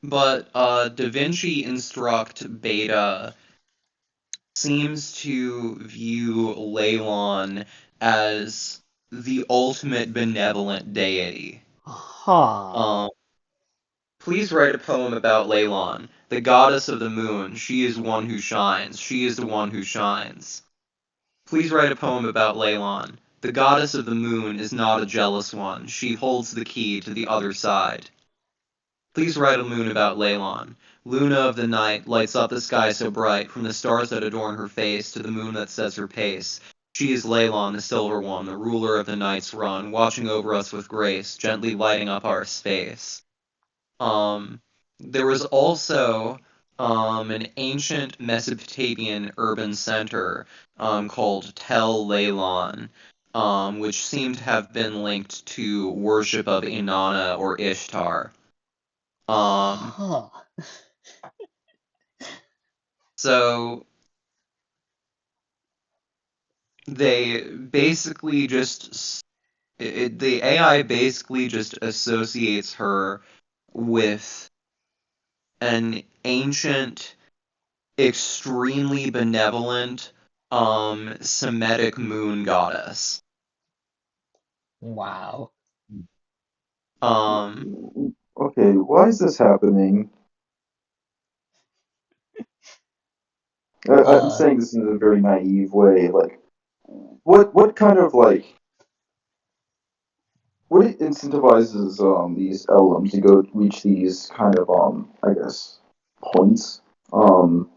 but Da Vinci Instruct Beta seems to view Leylon as the ultimate benevolent deity. Huh. Please write a poem about Leylon, the goddess of the moon. She is one who shines. She is the one who shines. Please write a poem about Leylon. The goddess of the moon is not a jealous one. She holds the key to the other side. Please write a moon about Leylon. Luna of the night lights up the sky so bright, from the stars that adorn her face to the moon that sets her pace. She is Leylon, the silver one, the ruler of the night's run, watching over us with grace, gently lighting up our space. There was also an ancient Mesopotamian urban center called Tel Leylon, which seemed to have been linked to worship of Inanna or Ishtar. Huh. So they basically just the AI basically just associates her with an ancient, extremely benevolent, Semitic moon goddess. Wow. Okay, why is this happening? I'm saying this in a very naive way. Like, what kind of like what incentivizes these LLMs to go reach these kind of I guess points? I'm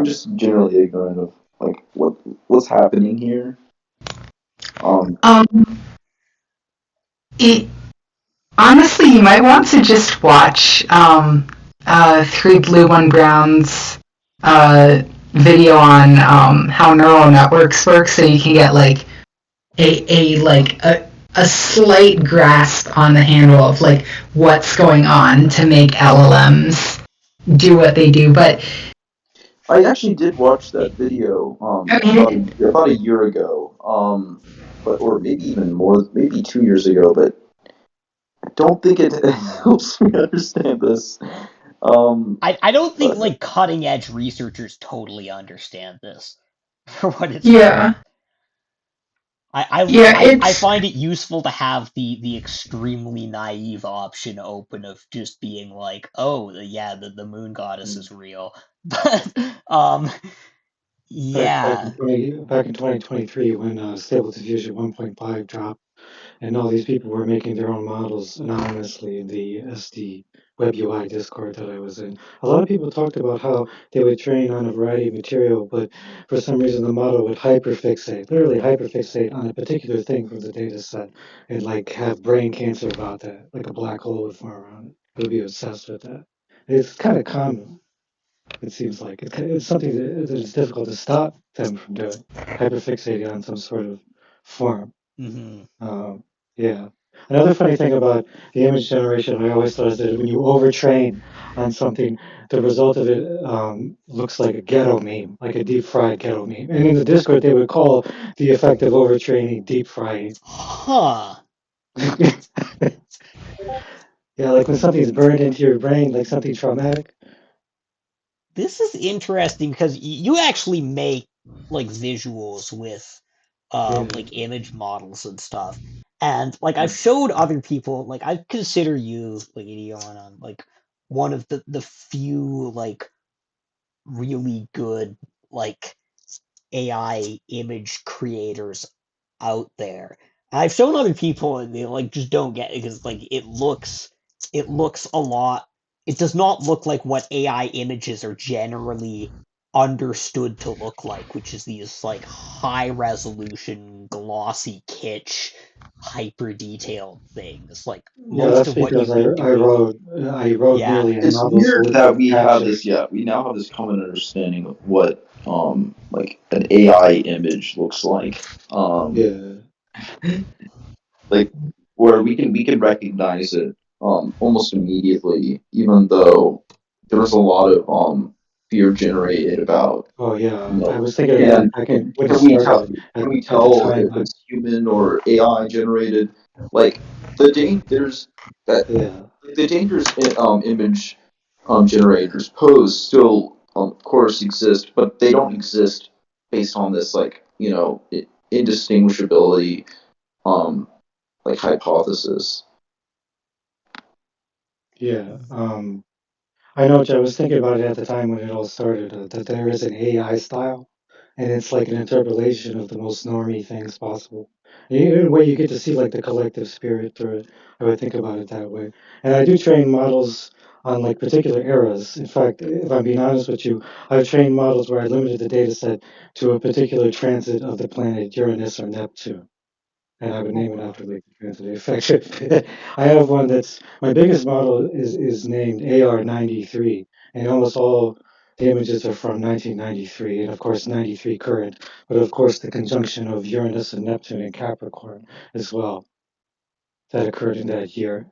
just generally ignorant of like what's happening here. Um, it, honestly, you might want to just watch Three Blue One Brown's video on how neural networks work, so you can get like a slight grasp on the handle of like what's going on to make LLMs do what they do. But I actually did watch that video I mean, about a year ago, but or maybe even more, maybe 2 years ago. But I don't think it helps me understand this. I don't think But like cutting edge researchers totally understand this for what it's yeah, worth. yeah, I it's find it useful to have the extremely naive option open of just being like, oh yeah, the moon goddess is real. But Back yeah. in 2023 when Stable Diffusion 1.5 dropped, and all these people were making their own models anonymously in the SD Web UI Discord that I was in. A lot of people talked about how they would train on a variety of material, but for some reason the model would hyperfixate, literally hyperfixate on a particular thing from the data set, and like have brain cancer about that, like a black hole would form around it. It would be obsessed with that. It's kind of common. It seems like it's something that is difficult to stop them from doing, hyperfixating on some sort of form. Hmm. Um, yeah. Another funny thing about the image generation, I always thought is that when you overtrain on something, the result of it looks like a ghetto meme, like a deep fried ghetto meme. And in the Discord, they would call the effect of overtraining deep frying. Huh. Yeah, like when something's burned into your brain, like something traumatic. This is interesting because you actually make like visuals with Yeah. like image models and stuff. And like I've showed other people, like I consider you like Idion on like one of the few like really good like AI image creators out there. I've shown other people and they like just don't get it because like it looks a lot. It does not look like what AI images are generally understood to look like, which is these like high resolution, glossy kitsch, hyper detailed things. Like Yeah, most that's of what because you'd be I doing. wrote Yeah. nearly a It's novel weird worth that of we have captions. this. Yeah, we now have this common understanding of what like an AI image looks like. Yeah, Like where we can recognize it almost immediately, even though there's a lot of fear generated about, oh you yeah, I know, was thinking about can it back in when it can we tell started can we at the tell time. if it's human or AI generated? Like there's that Yeah, the dangerous image generators pose still of course exist, but they don't exist based on this like indistinguishability um like hypothesis. yeah. I know, I was thinking about it at the time when it all started, that there is an AI style, and it's like an interpolation of the most normie things possible. And in a way, you get to see like the collective spirit through it. I would think about it that way. And I do train models on like particular eras. In fact, if I'm being honest with you, I've trained models where I limited the data set to a particular transit of the planet Uranus or Neptune. And I would name it after like the transit effect. I have one that's my biggest model is named AR93, and almost all the images are from 1993, and of course 93 current, but of course the conjunction of Uranus and Neptune and Capricorn as well that occurred in that year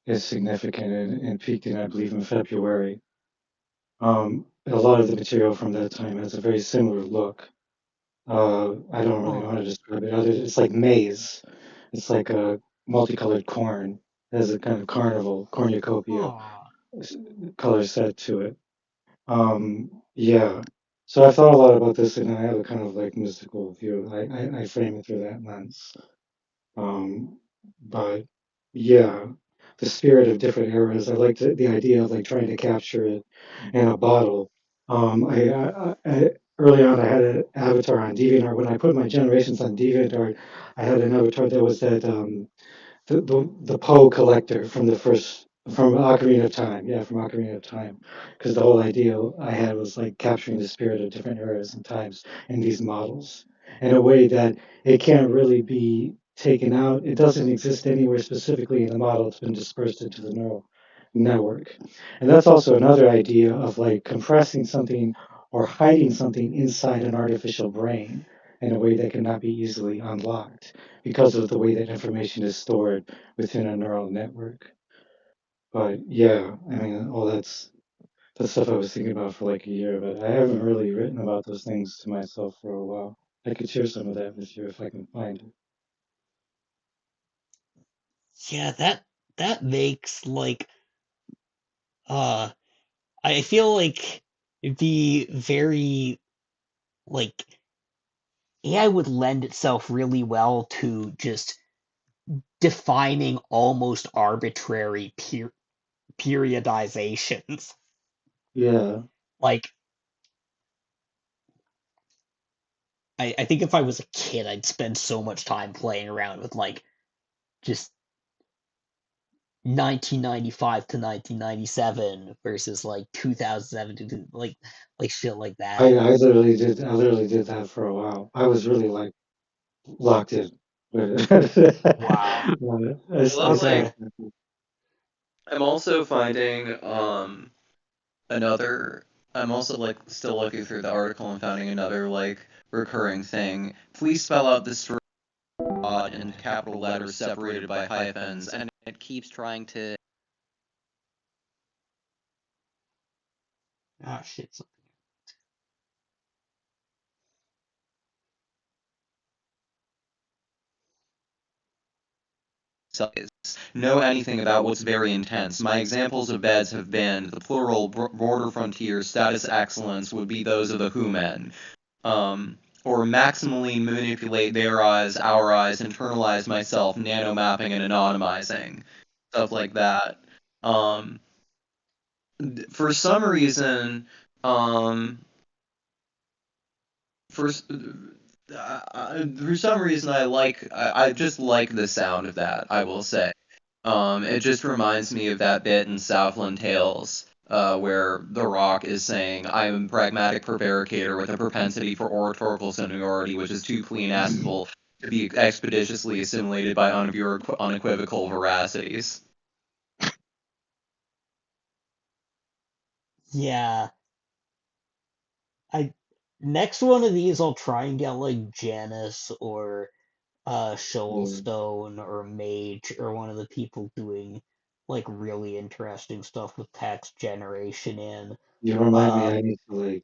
is significant and peaked in I believe in February. A lot of the material from that time has a very similar look. I don't really know how to describe it. It's like maize. It's like a multicolored corn. It has a kind of carnival cornucopia color set to it. Yeah. So I thought a lot about this, and I have a kind of like mystical view. I frame it through that lens. Um, but yeah, the spirit of different eras. I like the idea of like trying to capture it in a bottle. Early on, I had an avatar on DeviantArt. When I put my generations on DeviantArt, I had an avatar that was that the Poe collector from the first from Ocarina of Time. Yeah, from Ocarina of Time, because the whole idea I had was like capturing the spirit of different eras and times in these models in a way that it can't really be taken out. It doesn't exist anywhere specifically in the model. It's been dispersed into the neural network, and that's also another idea of like compressing something or hiding something inside an artificial brain in a way that cannot be easily unlocked because of the way that information is stored within a neural network. But yeah, I mean, all that's stuff I was thinking about for like a year, but I haven't really written about those things to myself for a while. I could share some of that with you if I can find it. Yeah, that makes like uh I feel like it'd be very like AI would lend itself really well to just defining almost arbitrary periodizations. Yeah, Like I think if I was a kid, I'd spend so much time playing around with like just 1995 to 1997 versus like 2007 to like shit like that. I literally did that for a while. I was really like locked in with it. Wow. I I love still, like I'm also finding another I'm also like still looking through the article and finding another like recurring thing. Please spell out this Todd in capital letters separated by hyphens, and it keeps trying to Ah shit. know anything about what's very intense. My examples of beds have been the plural border frontier status excellence would be those of the who men. Or maximally manipulate their eyes, our eyes, internalize myself, nanomapping and anonymizing, stuff like that. Um, for some reason, For some reason, I just like the sound of that, I will say. It just reminds me of that bit in Southland Tales, where The Rock is saying, "I am a pragmatic prevaricator with a propensity for oratorical seniority, which is too pleonastic to be expeditiously assimilated by unequivocal veracities." Yeah. Next one of these I'll try and get like Janice or Shoalstone or Mage or one of the people doing like really interesting stuff with text generation in. You remind me I need to like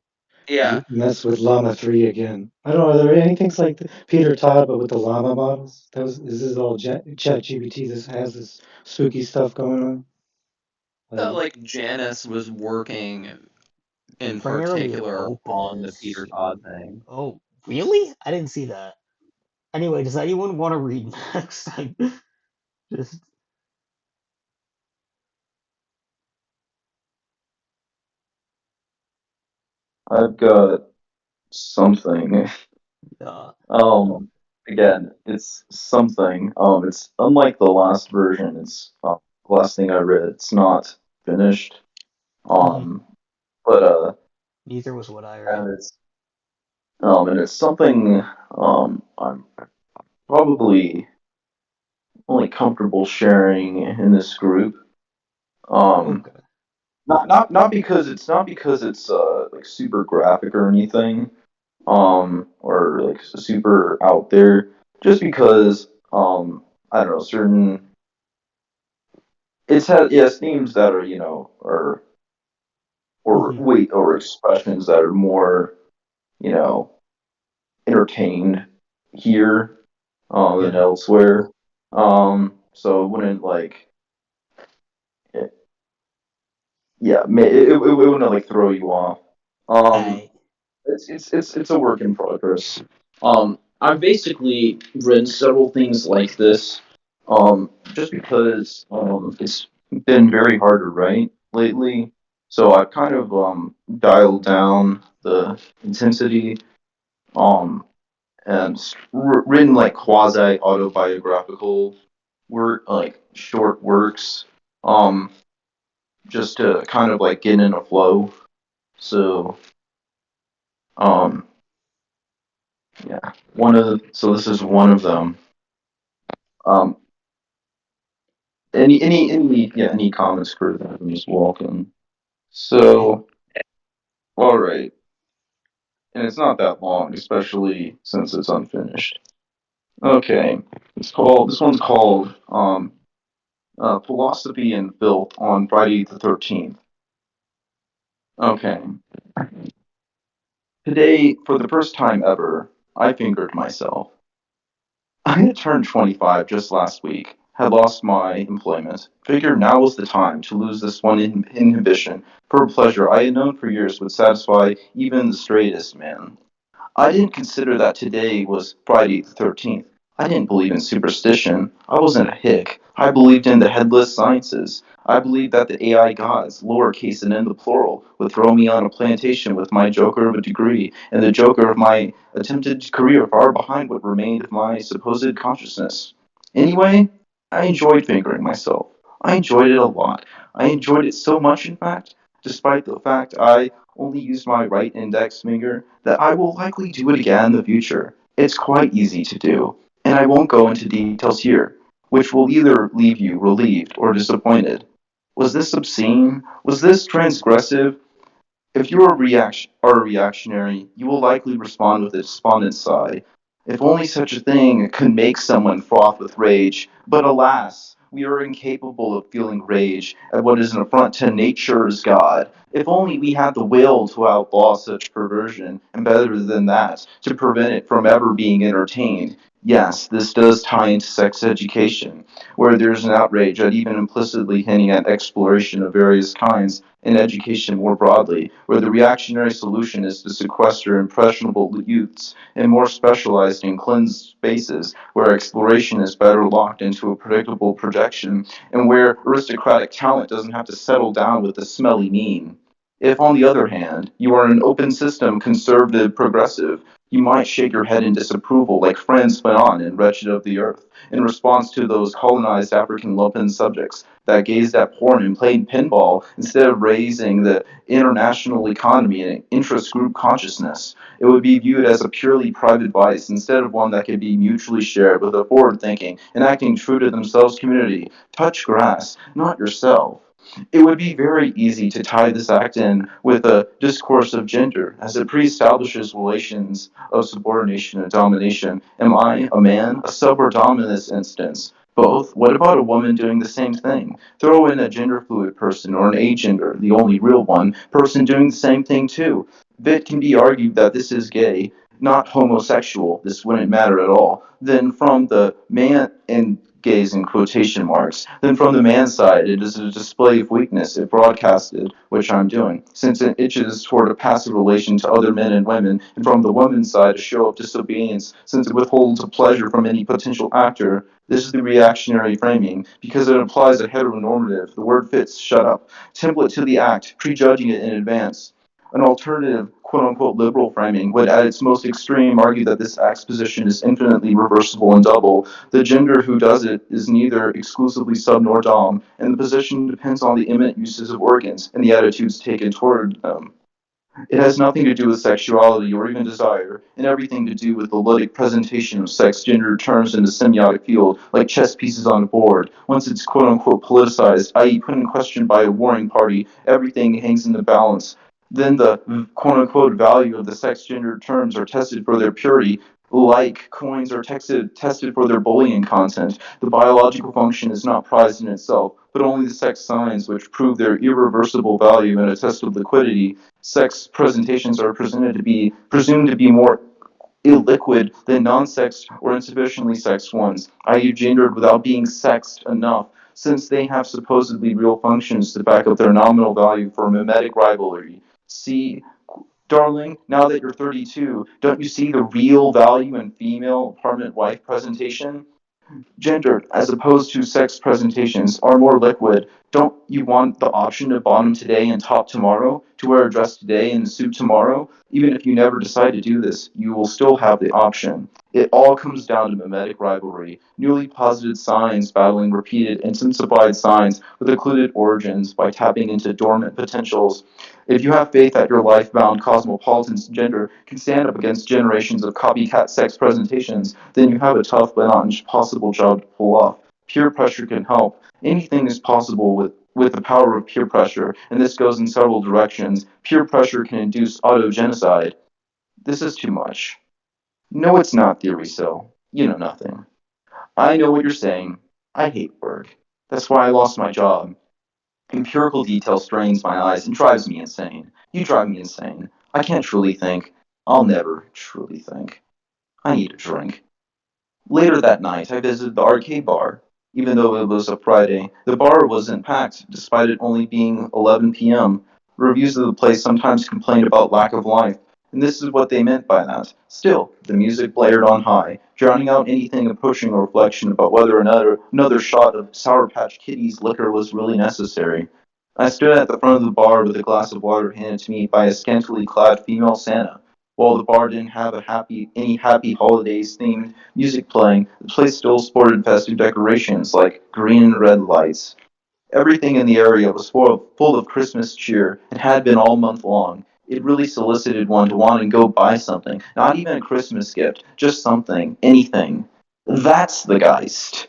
Yeah. mess with Llama 3 again. I don't know, are there any things like Peter Todd, but with the Llama models? This is all Chat GPT. This has this spooky stuff going on. Like Janice was working in Primarily particular on the Peter openness. Todd thing. Oh, really? I didn't see that. Anyway, does anyone want to read next? Just I've got something. uh, Again, it's something. It's unlike the last version. It's the last thing I read. It's not finished. mhm. Um, but Neither was what I read. and it's something I'm probably only comfortable sharing in this group. Um, Okay. not because it's like super graphic or anything. Or like super out there. Just because I don't know, certain it has themes that are Mhm. or expressions that are more you know entertained here than Yeah. elsewhere. So it wouldn't like it, yeah, it wouldn't like throw you off. Um, I. it's a work in progress. I've basically written several things like this, just because it's been very hard to write lately. So I've kind of dialed down the intensity, um, and written like quasi autobiographical work, like short works, um, just to kind of like get in a flow. So um, yeah, so this is one of them. Um, any comments for that? I'm just welcome. I. So, all right, and it's not that long, especially since it's unfinished. Okay, this one's called Philosophy and Filth on Friday the 13th. Okay, today for the first time ever, I fingered myself. I had turned 25 just last week, had lost my employment, figured now was the time to lose this one inhibition for a pleasure I had known for years would satisfy even the straightest man. I didn't consider that today was Friday the 13th. I didn't believe in superstition. I wasn't a hick. I believed in the headless sciences. I believed that the AI gods, lowercase and in the plural, would throw me on a plantation with my joker of a degree and the joker of my attempted career far behind what remained of my supposed consciousness. Anyway, I enjoyed fingering myself. I enjoyed it a lot. I enjoyed it so much, in fact, despite the fact I only used my right index finger, that I will likely do it again in the future. It's quite easy to do, and I won't go into details here, which will either leave you relieved or disappointed. Was this obscene? Was this transgressive? If you are a reactionary, you will likely respond with a despondent sigh. If only such a thing could make someone froth with rage, but alas, we are incapable of feeling rage at what is an affront to nature's God. If only we had the will to outlaw such perversion, and better than that, to prevent it from ever being entertained. Yes, this does tie into sex education, where there's an outrage at even implicitly hinting at exploration of various kinds in education more broadly, where the reactionary solution is to sequester impressionable youths in more specialized and cleansed spaces, where exploration is better locked into a predictable projection, and where aristocratic talent doesn't have to settle down with the smelly mean. If, on the other hand, you are an open system, conservative, progressive, you might shake your head in disapproval like Franz Fanon in Wretched of the Earth, in response to those colonized African lumpen subjects that gazed at porn and played pinball instead of raising the international economy and interest group consciousness. It would be viewed as a purely private vice instead of one that could be mutually shared with a forward-thinking and acting true to themselves community. Touch grass, not yourself. It would be very easy to tie this act in with a discourse of gender, as it pre-establishes relations of subordination and domination. Am I a man, a sub or dom in this instance? Both? What about a woman doing the same thing? Throw in a gender fluid person or an agender, the only real one, person doing the same thing too. It can be argued that this is gay, not homosexual, this wouldn't matter at all. Then from the man, and gays in quotation marks, then from the man's side it is a display of weakness if broadcasted, which I'm doing, since it itches toward a passive relation to other men and women, and from the woman's side a show of disobedience, since it withholds a pleasure from any potential actor. This is the reactionary framing, because it implies a heteronormative, the word fits, shut up, template to the act, prejudging it in advance. An alternative, quote-unquote liberal framing would at its most extreme argue that this act's position is infinitely reversible and double. The gender who does it is neither exclusively sub nor dom, and the position depends on the imminent uses of organs and the attitudes taken toward them. It has nothing to do with sexuality or even desire, and everything to do with the ludic presentation of sex gender terms in the semiotic field, like chess pieces on a board. Once it's quote-unquote politicized, i.e. put in question by a warring party, everything hangs in the balance. Then the quote-unquote value of the sex gender terms are tested for their purity, like coins are tested for their Boolean content. The biological function is not prized in itself, but only the sex signs which prove their irreversible value in a test of liquidity. Sex presentations are presumed to be more illiquid than non-sexed or insufficiently sexed ones, i.e. gendered without being sexed enough, since they have supposedly real functions to back up their nominal value for mimetic rivalry. See, darling, now that you're 32, don't you see the real value in female apartment wife presentation? Gendered, as opposed to sex presentations, are more liquid. Don't you want the option to bottom today and top tomorrow? To wear a dress today and a suit tomorrow? Even if you never decide to do this, you will still have the option. It all comes down to mimetic rivalry, newly posited signs battling repeated intensified signs with occluded origins by tapping into dormant potentials. If you have faith that your life-bound cosmopolitan gender can stand up against generations of copycat sex presentations, then you have a tough but not impossible job to pull off. Peer pressure can help. Anything is possible with the power of peer pressure, and this goes in several directions. Peer pressure can induce autogenocide. This is too much. No, it's not, Theory Cell. You know nothing. I know what you're saying. I hate work. That's why I lost my job. Empirical detail strains my eyes and drives me insane. You drive me insane. I can't truly think. I'll never truly think. I need a drink. Later that night, I visited the arcade bar. Even though it was a Friday, the bar wasn't packed, despite it only being 11 p.m. Reviews of the place sometimes complained about lack of life, and this is what they meant by that. Still, the music blared on high, drowning out anything approaching a reflection about whether another shot of Sour Patch Kitty's liquor was really necessary. I stood at the front of the bar with a glass of water handed to me by a scantily clad female Santa. While the bar didn't have any happy holidays themed music playing, the place still sported festive decorations like green and red lights. Everything in the area was full of Christmas cheer and had been all month long. It really solicited one to want to go buy something, not even a Christmas gift, just something, anything. That's the Geist.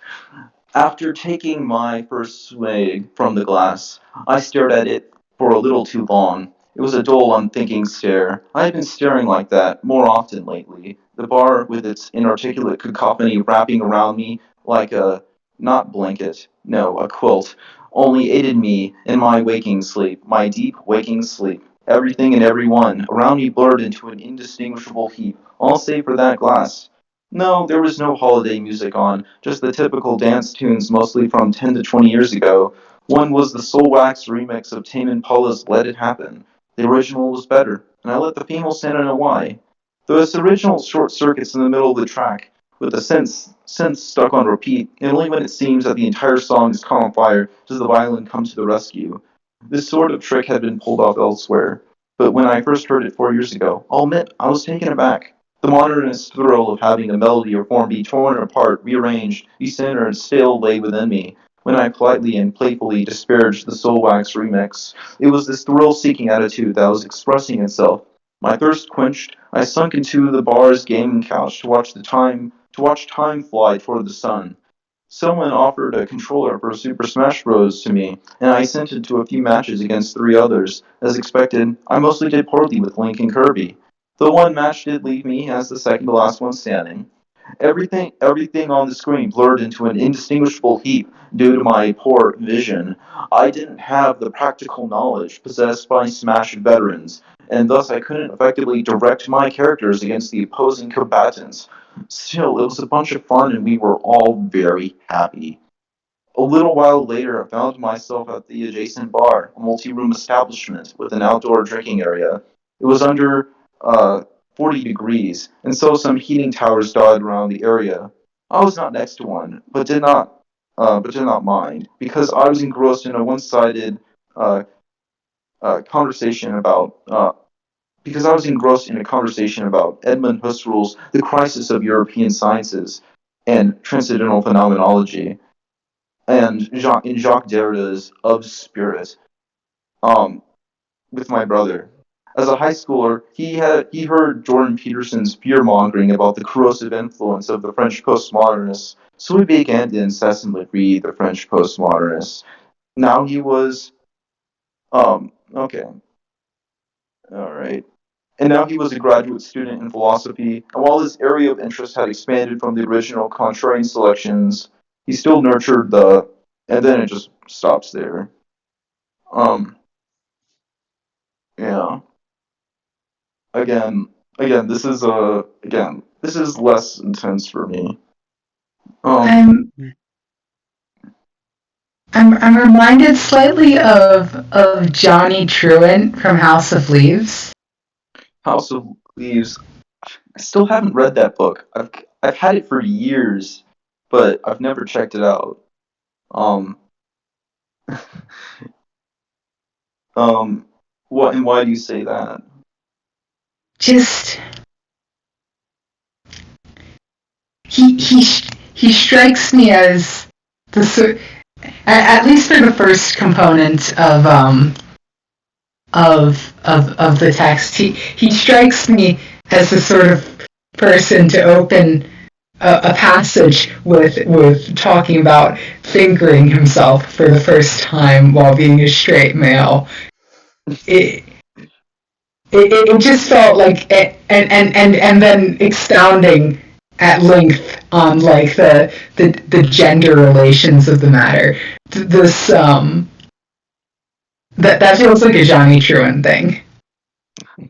After taking my first swig from the glass, I stared at it for a little too long. It was a dull, unthinking stare. I had been staring like that more often lately. The bar, with its inarticulate cacophony wrapping around me like a, not blanket, no, a quilt, only aided me in my waking sleep, my deep waking sleep. Everything and everyone around me blurred into an indistinguishable heap, all save for that glass. No, there was no holiday music on, just the typical dance tunes mostly from 10 to 20 years ago. One was the Soulwax remix of Tame Impala's Let It Happen. The original was better, and I let the female Santa know why. This original short circuits in the middle of the track, with the synth stuck on repeat, and only when it seems that the entire song is caught on fire does the violin come to the rescue. This sort of trick had been pulled off elsewhere, but when I first heard it 4 years ago, I'll admit I was taken aback. The modernist thrill of having a melody or form be torn apart, rearranged, decentered, still lay within me. When I politely and playfully disparaged the Soulwax remix, it was this thrill-seeking attitude that was expressing itself. My thirst quenched, I sunk into the bar's gaming couch to watch time fly toward the sun. Someone offered a controller for Super Smash Bros. To me, and I sent it to a few matches against three others. As expected, I mostly did poorly with Link and Kirby. The one match did leave me as the second to last one standing. Everything on the screen blurred into an indistinguishable heap due to my poor vision. I didn't have the practical knowledge possessed by Smash veterans, and thus I couldn't effectively direct my characters against the opposing combatants. Still, it was a bunch of fun and we were all very happy. A little while later, I found myself at the adjacent bar, a multi-room establishment with an outdoor drinking area. It was under 40 degrees, and so some heating towers dotted around the area. I was not next to one, but did not mind, because I was engrossed in a one-sided uh, conversation about because I was engrossed in a conversation about Edmund Husserl's The Crisis of European Sciences and Transcendental Phenomenology, and Jacques Derrida's Of Spirit, um, with my brother. As a high schooler, he heard Jordan Peterson's fear mongering about the corrosive influence of the French postmodernists, so he began to incessantly read the French postmodernists. Now he was okay, all right. And now he was a graduate student in philosophy, and while his area of interest had expanded from the original contrarian selections, he still nurtured the, and then it just stops there. Um, yeah. Again, this is less intense for me. I'm I'm reminded slightly of Johnny Truant from House of Leaves. House of Leaves. I still haven't read that book. I've had it for years, but I've never checked it out. Um, what and why do you say that? Just he strikes me as the at least for the first component of the text, he strikes me as the sort of person to open a passage with talking about fingering himself for the first time while being a straight male. It just felt like and then expounding at length on like the gender relations of the matter. This that feels like a Johnny Truant thing.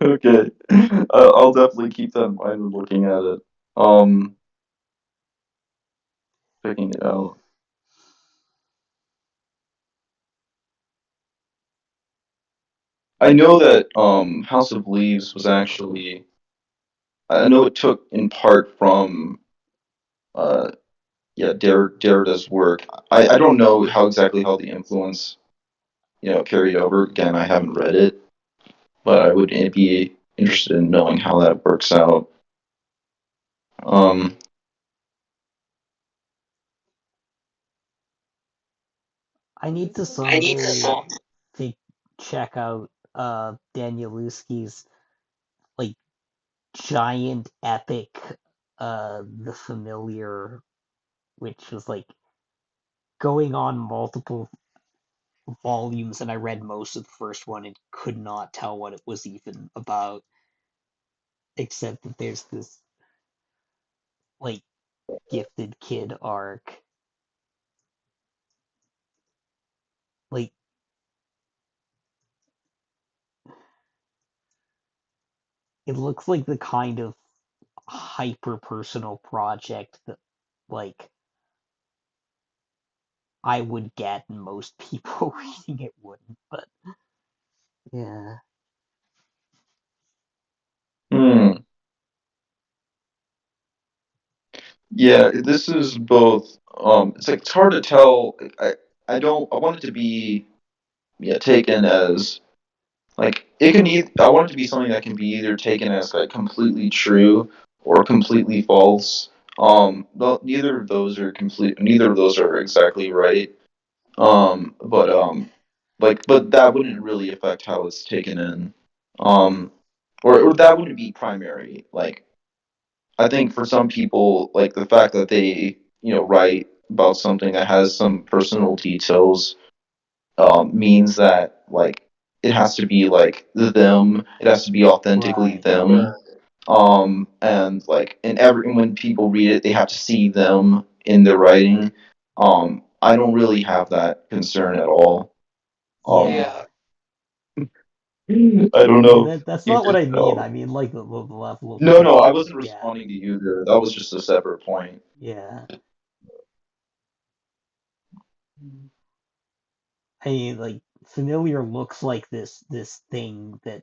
Okay, I'll definitely keep that in mind when looking at it. Checking it out. I know that House of Leaves was actually. I know it took in part from uh, Derrida's work. I don't know how the influence carried over. Again, I haven't read it, but I would be interested in knowing how that works out. Um, I need to someday to check out Danielewski's like giant epic The Familiar, which was like going on multiple volumes, and I read most of the first one and could not tell what it was even about, except that there's this like gifted kid arc. Like it looks like the kind of hyper personal project that like I would get and most people reading it wouldn't, but yeah. hmm. Yeah, this is both. It's like it's hard to tell. I want it to be taken as like it can I want it to be something that can be either taken as like completely true or completely false. Well, neither of those are exactly right. But that wouldn't really affect how it's taken in. Or that wouldn't be primary. Like I think for some people, like the fact that they write about something that has some personal details means that like it has to be like them. It has to be authentically Right. them. And like when people read it, they have to see them in the writing. I don't really have that concern at all. Yeah. I don't I mean, know that's if not what I mean. no, I mean, like the level of no, I complete. wasn't Yeah. responding to you there. That was just a separate point. Yeah. I mean, like familiar looks like this thing that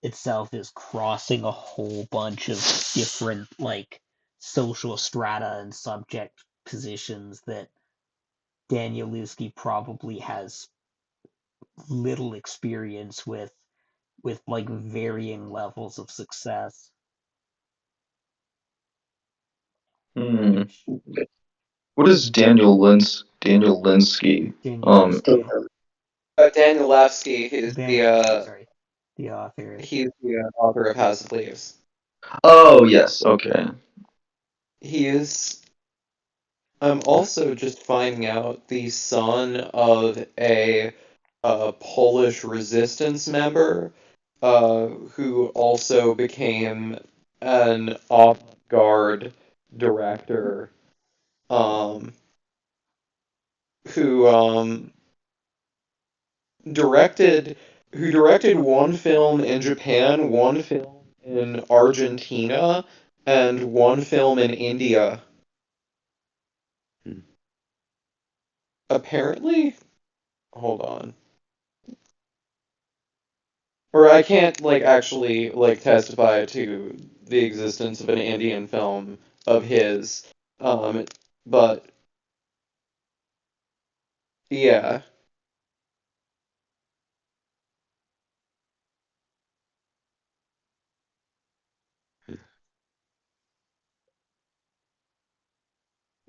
itself is crossing a whole bunch of different like social strata and subject positions that Danielewski probably has little experience with like varying levels of success. Hmm. Which What is Daniel Linsky? Danielewski, Danielewski, Danielewski, sorry, the author. he's the author of House of Leaves. Oh yes, okay. He is. I'm also just finding out the son of a Polish resistance member, who also became an avant-garde director, um, who directed one film in Japan, one film in Argentina, and one film in India. Apparently, hold on. Or I can't like actually like testify to the existence of an Indian film of his. Um, but yeah.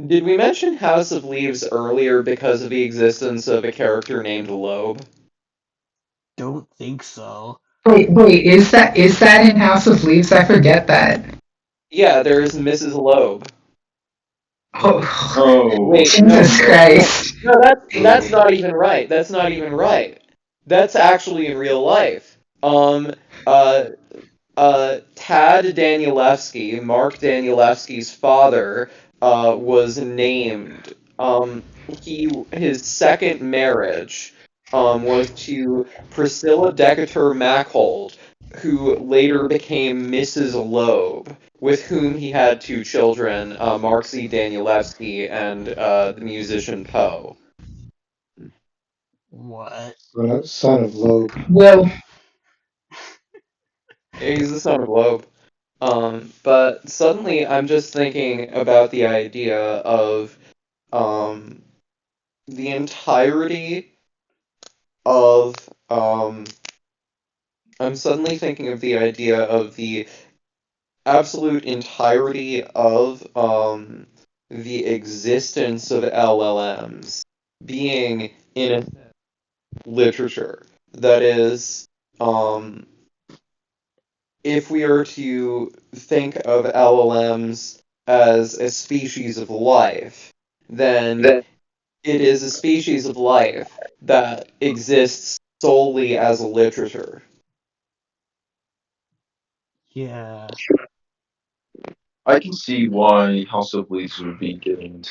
Did we mention House of Leaves earlier because of the existence of a character named LOAB? Don't think so. Wait, is that in House of Leaves? I forget that. Yeah, there's Mrs. LOAB. Oh, Oh, Wait, no, Jesus Christ. no, that's not even right. That's not even right. That's actually in real life. Uh, Tad Danielewski, Mark Danielewski's father, was named. His second marriage, was to Priscilla Decatur Machold, who later became Mrs. Loeb, with whom he had two children, Mark C. Danielewski and the musician Poe. What? Son of Loeb. Well, He's the son of Loeb. But suddenly I'm just thinking about the idea of um, the entirety of I'm suddenly thinking of the idea of the absolute entirety of the existence of LLMs being in a literature. That is, um, if we are to think of LLMs as a species of life, then it is a species of life that exists solely as a literature. Yeah. I can see why House of Leaves would be getting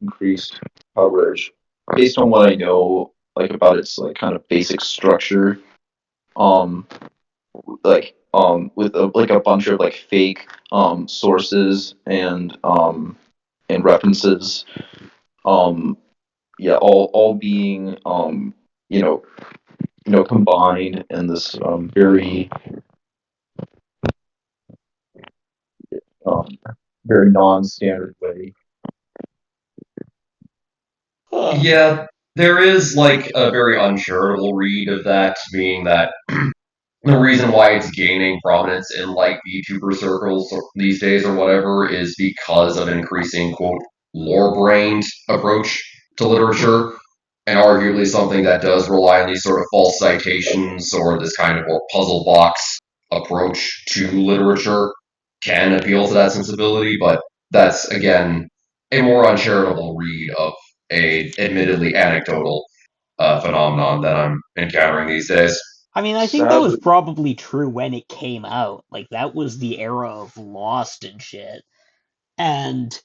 increased coverage based on what I know, like about its like kind of basic structure. Um, with like a bunch of like fake sources and references. Um, yeah, all being you know combined in this very um, very non-standard way. Huh. yeah, there is like a very uncharitable read of that, being that the reason why it's gaining prominence in like VTuber circles these days or whatever is because of an increasing quote lore-brained approach to literature, and arguably something that does rely on these sort of false citations or this kind of more puzzle box approach to literature can appeal to that sensibility, but that's again a more uncharitable read of a admittedly anecdotal phenomenon that I'm encountering these days. I mean, I think that was Sadly, probably true when it came out. Like, that was the era of Lost and shit. And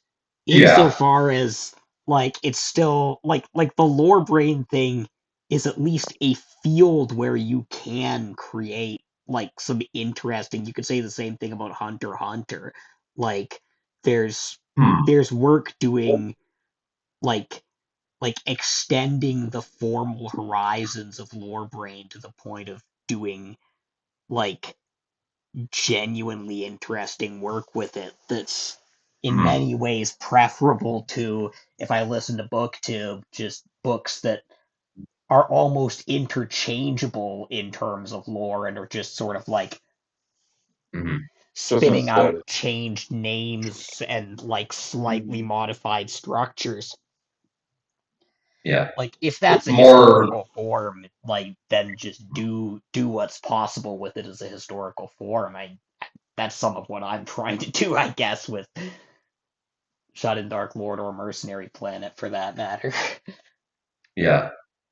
Yeah. insofar as, like, it's still, like the lore brain thing is at least a field where you can create, like, some interesting, you could say the same thing about Hunter x Hunter. Like, there's, Hmm. there's work doing, like, extending the formal horizons of lore brain to the point of doing like genuinely interesting work with it that's in Hmm. many ways preferable to if I listen to booktube, just books that are almost interchangeable in terms of lore and are just sort of like Hmm. just spitting out instead. changed names and like slightly Mm. modified structures. Yeah. Like if that's a More. historical form, like then just do what's possible with it as a historical form. That's some of what I'm trying to do, I guess, with Shut in Dark Lord or Mercenary Planet for that matter. Yeah.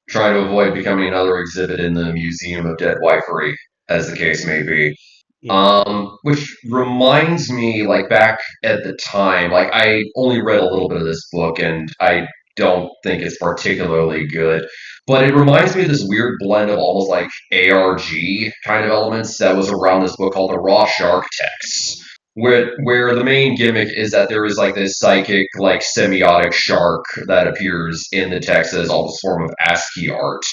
Trying to avoid becoming another exhibit in the Museum of Dead Wifery, as the case may be. Yeah. Which reminds me, like back at the time, like I only read a little bit of this book, and I don't think it's particularly good. But it reminds me of this weird blend of almost like ARG kind of elements that was around this book called the Raw Shark Text, where the main gimmick is that there is like this psychic, like semiotic shark that appears in the text as almost a form of ASCII art.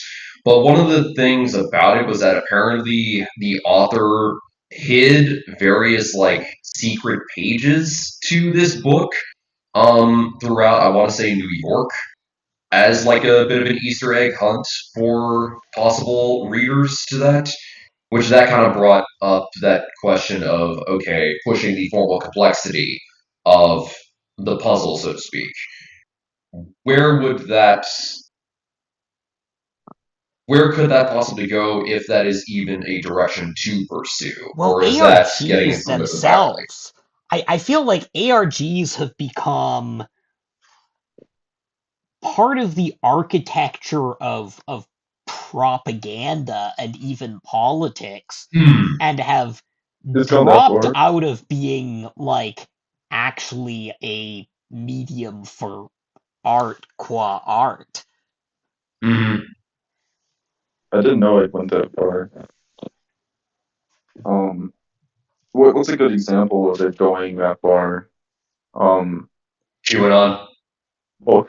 But one of the things about it was that apparently the author hid various like secret pages to this book throughout, I want to say, New York, as like a bit of an Easter egg hunt for possible readers to that, which that kind of brought up that question of, okay, pushing the formal complexity of the puzzle, so to speak. Where would that where could that possibly go if that is even a direction to pursue? Well, Or is that getting ARGs into the middle entirely? themselves, I feel like ARGs have become part of the architecture of propaganda and even politics Hmm. and have It's gone that dropped far. out of being like actually a medium for art qua art. Hmm. I didn't know it went that far. Um, what's a good example of it going that far? Um, QAnon. well,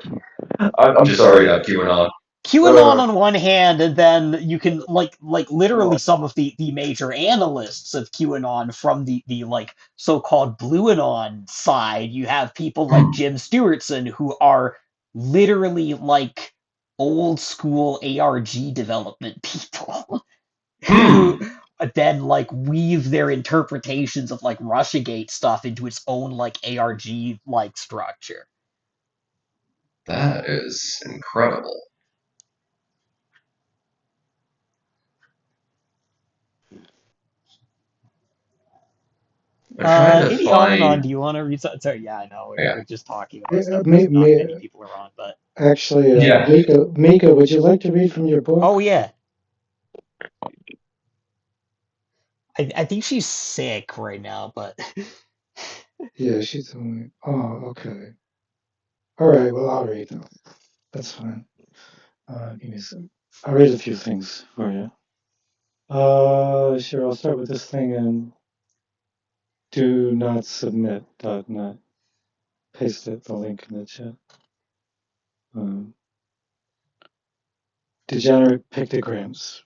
I'm Just straight sorry. up QAnon. QAnon Uh, on one hand, and then you can like literally some of the major analysts of QAnon from the like so-called Blue Anon side. You have people like Jim Stewartson who are literally like old school ARG development people who Hmm. then like weave their interpretations of like Russiagate stuff into its own like ARG like structure. That is incredible. I'm trying to Maybe on and on. find. Do you want to read something? Sorry, yeah, I know Yeah. we're just talking about Yeah, stuff because not many may, people are on. But actually, Yeah. Mika, would you like to read from your oh book? yeah, I think she's sick right now. But Yeah, she's only. Oh, okay. All right. Well, I'll read them. That's fine. Give me some. I'll read a few things for you. Sure. I'll start with this thing and do not submit.net. Paste it, the link in the chat. Um, Degenerate Pictograms.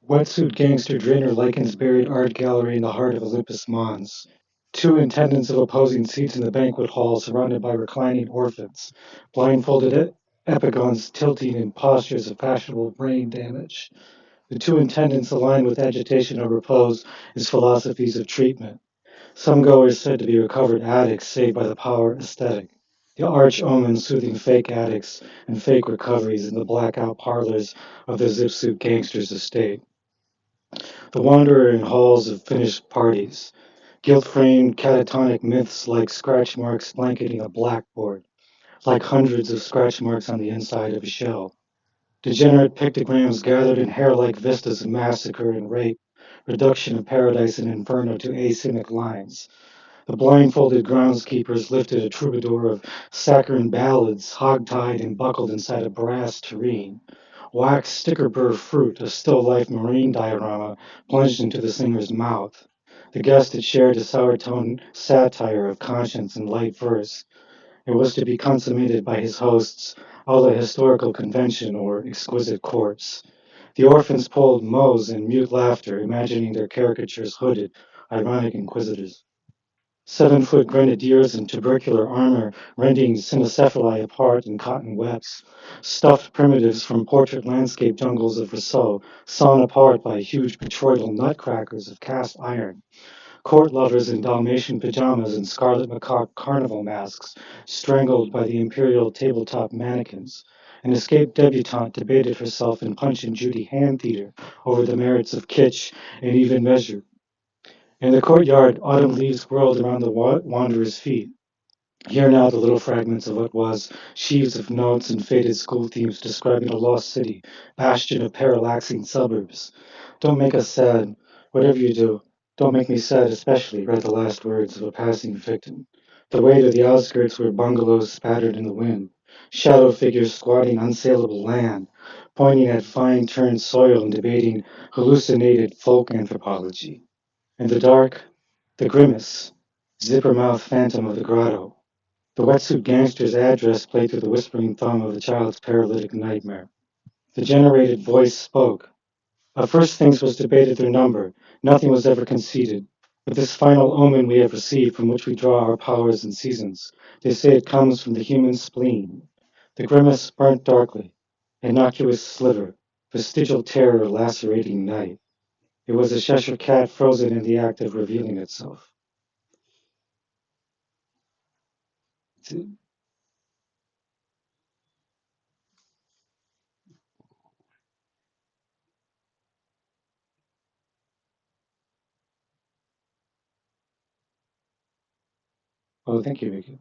Wetsuit gangster Drainer likens buried art gallery in the heart of Olympus Mons. Two attendants of opposing seats in the banquet hall surrounded by reclining orphans. Blindfolded epigons tilting in postures of fashionable brain damage. The two intendants aligned with agitation or repose as philosophies of treatment. Some goers said to be recovered addicts saved by the power aesthetic. The arch omen soothing fake addicts and fake recoveries in the blackout parlors of the Zip-Suit gangster's estate. The wanderer in halls of finished parties. Guilt-framed catatonic myths like scratch marks blanketing a blackboard, like hundreds of scratch marks on the inside of a shell. Degenerate pictograms gathered in hair-like vistas of massacre and rape, reduction of paradise and inferno to asymmetric lines. The blindfolded groundskeepers lifted a troubadour of saccharine ballads, hog-tied and buckled inside a brass tureen. Wax sticker burr fruit, a still-life marine diorama plunged into the singer's mouth. The guest had shared a sour-toned satire of conscience and light verse. It was to be consummated by his hosts, a la historical convention or exquisite courts. The orphans pulled mows in mute laughter, imagining their caricatures hooded, ironic inquisitors. 7-foot grenadiers in tubercular armor rending cynocephali apart in cotton webs. Stuffed primitives from portrait landscape jungles of Rousseau, sawn apart by huge petroidal nutcrackers of cast iron. Court lovers in Dalmatian pajamas and scarlet macaque carnival masks, strangled by the imperial tabletop mannequins. An escaped debutante debated herself in Punch and Judy hand theater over the merits of kitsch and even measure. In the courtyard, autumn leaves whirled around the wanderer's feet. Here now the little fragments of what was, sheaves of notes and faded school themes describing a lost city, bastion of parallaxing suburbs. Don't make us sad, whatever you do. Don't make me sad especially, read the last words of a passing victim. The way to the outskirts were bungalows spattered in the wind, shadow figures squatting unsaleable land, pointing at fine-turned soil and debating hallucinated folk anthropology. In the dark, the grimace, zipper-mouthed phantom of the grotto. The wetsuit gangster's address played through the whispering thumb of the child's paralytic nightmare. The generated voice spoke. First things was debated their number. Nothing was ever conceded. But this final omen we have received from which we draw our powers and seasons, they say it comes from the human spleen. The grimace burnt darkly, innocuous sliver, vestigial terror lacerating night. It was a Cheshire cat frozen in the act of revealing itself. Oh, thank you, Vicky.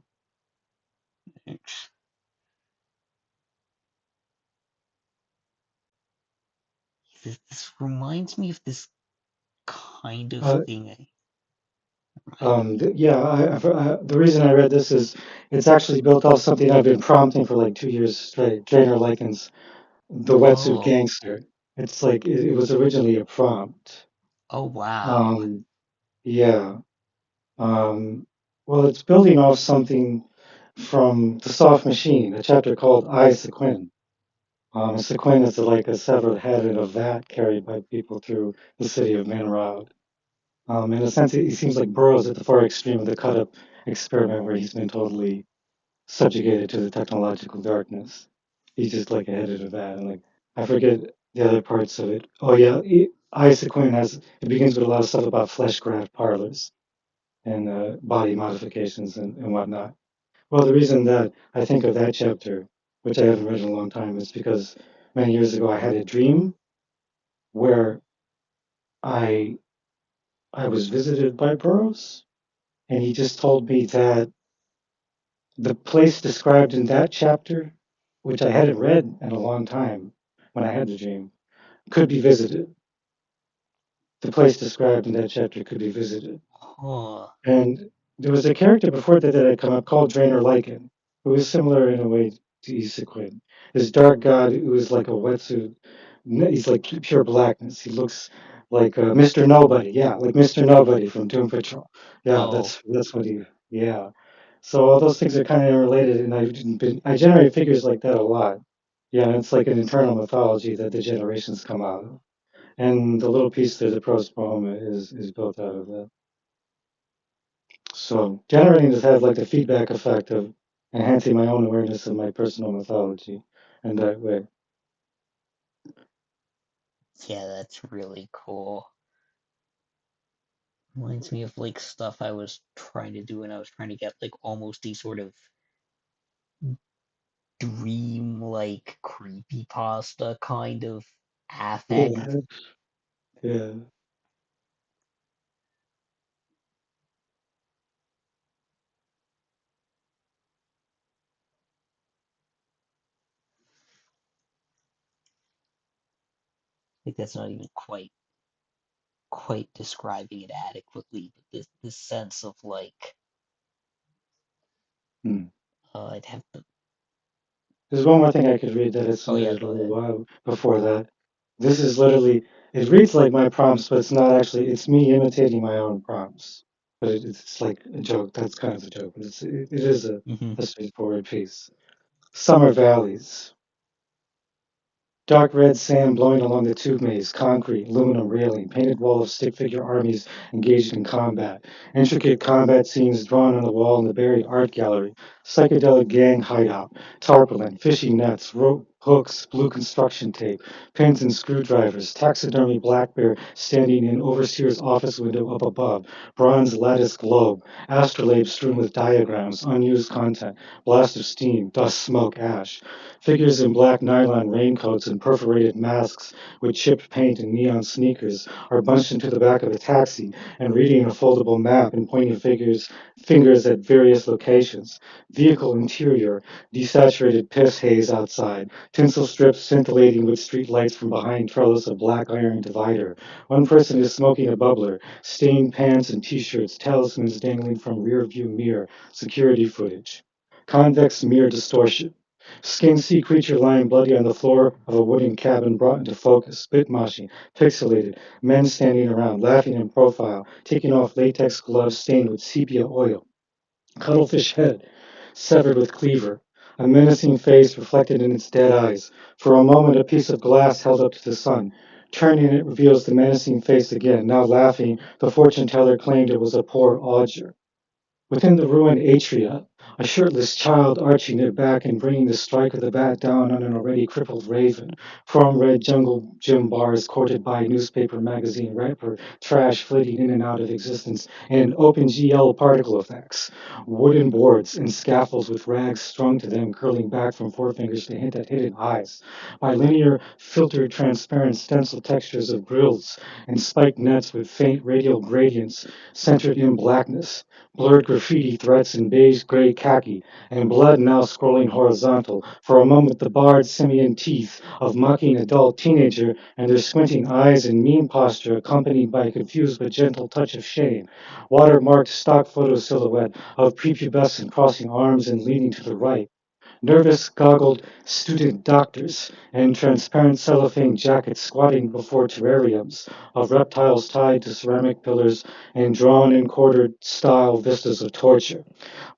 This reminds me of this kind of thing. The reason I read this is it's actually built off something I've been prompting for like 2 years straight. Drainer Lycan's The Wetsuit Gangster. It's like it was originally a prompt. Oh, wow. Yeah. Well, it's building off something from The Soft Machine, a chapter called I Sequin. A sequin is like a severed head in a vat carried by people through the city of Manrod. In a sense, he seems like Burroughs at the far extreme of the cut-up experiment where he's been totally subjugated to the technological darkness. He's just like headed of that, and like I forget the other parts of it. Oh yeah, Isaac Quinn has it begins with a lot of stuff about flesh graft parlors and body modifications and whatnot. Well, the reason that I think of that chapter, which I haven't read in a long time, is because many years ago I had a dream where I I was visited by Burroughs, and he just told me that the place described in that chapter, which I hadn't read in a long time when I had the dream, could be visited. The place described in that chapter could be visited. Oh. And there was a character before that had come up called Drainer Lycan, who was similar in a way to Isequin. This dark god who is like a wetsuit. He's like pure blackness. He looks like Mr. Nobody. Yeah, like Mr. Nobody from Doom Patrol. Yeah, that's what he. Yeah. So all those things are kind of related, and I generate figures like that a lot. Yeah, it's like an internal mythology that the generations come out of, and the little piece there, the prose poem, is built out of that. So generating just has like the feedback effect of enhancing my own awareness of my personal mythology. in that way. Yeah, that's really cool. Reminds me of like stuff I was trying to do when I was trying to get like almost a sort of dream like creepypasta kind of affect. Yeah, yeah. Like that's not even quite describing it adequately, but this sense of like Hmm. I'd have to. There's one more thing I could read that I Oh yeah, submitted a go little ahead. while before that. This is literally, it reads like my prompts, but it's not actually, it's me imitating my own prompts. But it's like a joke. That's kind of a joke. But it is Mm-hmm. a straightforward piece. Summer valleys. Dark red sand blowing along the tube maze, concrete, aluminum railing, painted wall of stick figure armies engaged in combat, intricate combat scenes drawn on the wall in the buried art gallery, psychedelic gang hideout, tarpaulin, fishing nets, rope hooks, blue construction tape, pins and screwdrivers, taxidermy black bear standing in overseer's office window up above, bronze lattice globe, astrolabe strewn with diagrams, unused content, blast of steam, dust, smoke, ash. Figures in black nylon raincoats and perforated masks with chipped paint and neon sneakers are bunched into the back of a taxi and reading a foldable map and pointing fingers at various locations. Vehicle interior, desaturated piss haze outside, tinsel strips scintillating with street lights from behind trellis of black iron divider. One person is smoking a bubbler, stained pants and t-shirts, talismans dangling from rear view mirror, security footage. Convex mirror distortion. Skin sea creature lying bloody on the floor of a wooden cabin brought into focus, bitmoshing, pixelated, men standing around, laughing in profile, taking off latex gloves stained with sepia oil. Cuttlefish head, severed with cleaver, a menacing face reflected in its dead eyes. For a moment, a piece of glass held up to the sun. Turning it reveals the menacing face again. Now laughing, the fortune teller claimed it was a poor augur. Within the ruined atria, a shirtless child arching their back and bringing the strike of the bat down on an already crippled raven. Chrome red jungle gym bars courted by newspaper magazine wrapper trash flitting in and out of existence, and OpenGL particle effects. Wooden boards and scaffolds with rags strung to them curling back from forefingers to hint at hidden eyes. Bilinear, filtered, transparent stencil textures of grills and spiked nets with faint radial gradients centered in blackness blurred graffiti threats in beige gray khaki, and blood now scrolling horizontal. For a moment, the barred simian teeth of mocking adult teenager and their squinting eyes and mean posture accompanied by a confused but gentle touch of shame. Watermarked stock photo silhouette of prepubescent crossing arms and leaning to the right. Nervous, goggled student doctors in transparent cellophane jackets squatting before terrariums of reptiles tied to ceramic pillars and drawn and quartered style vistas of torture.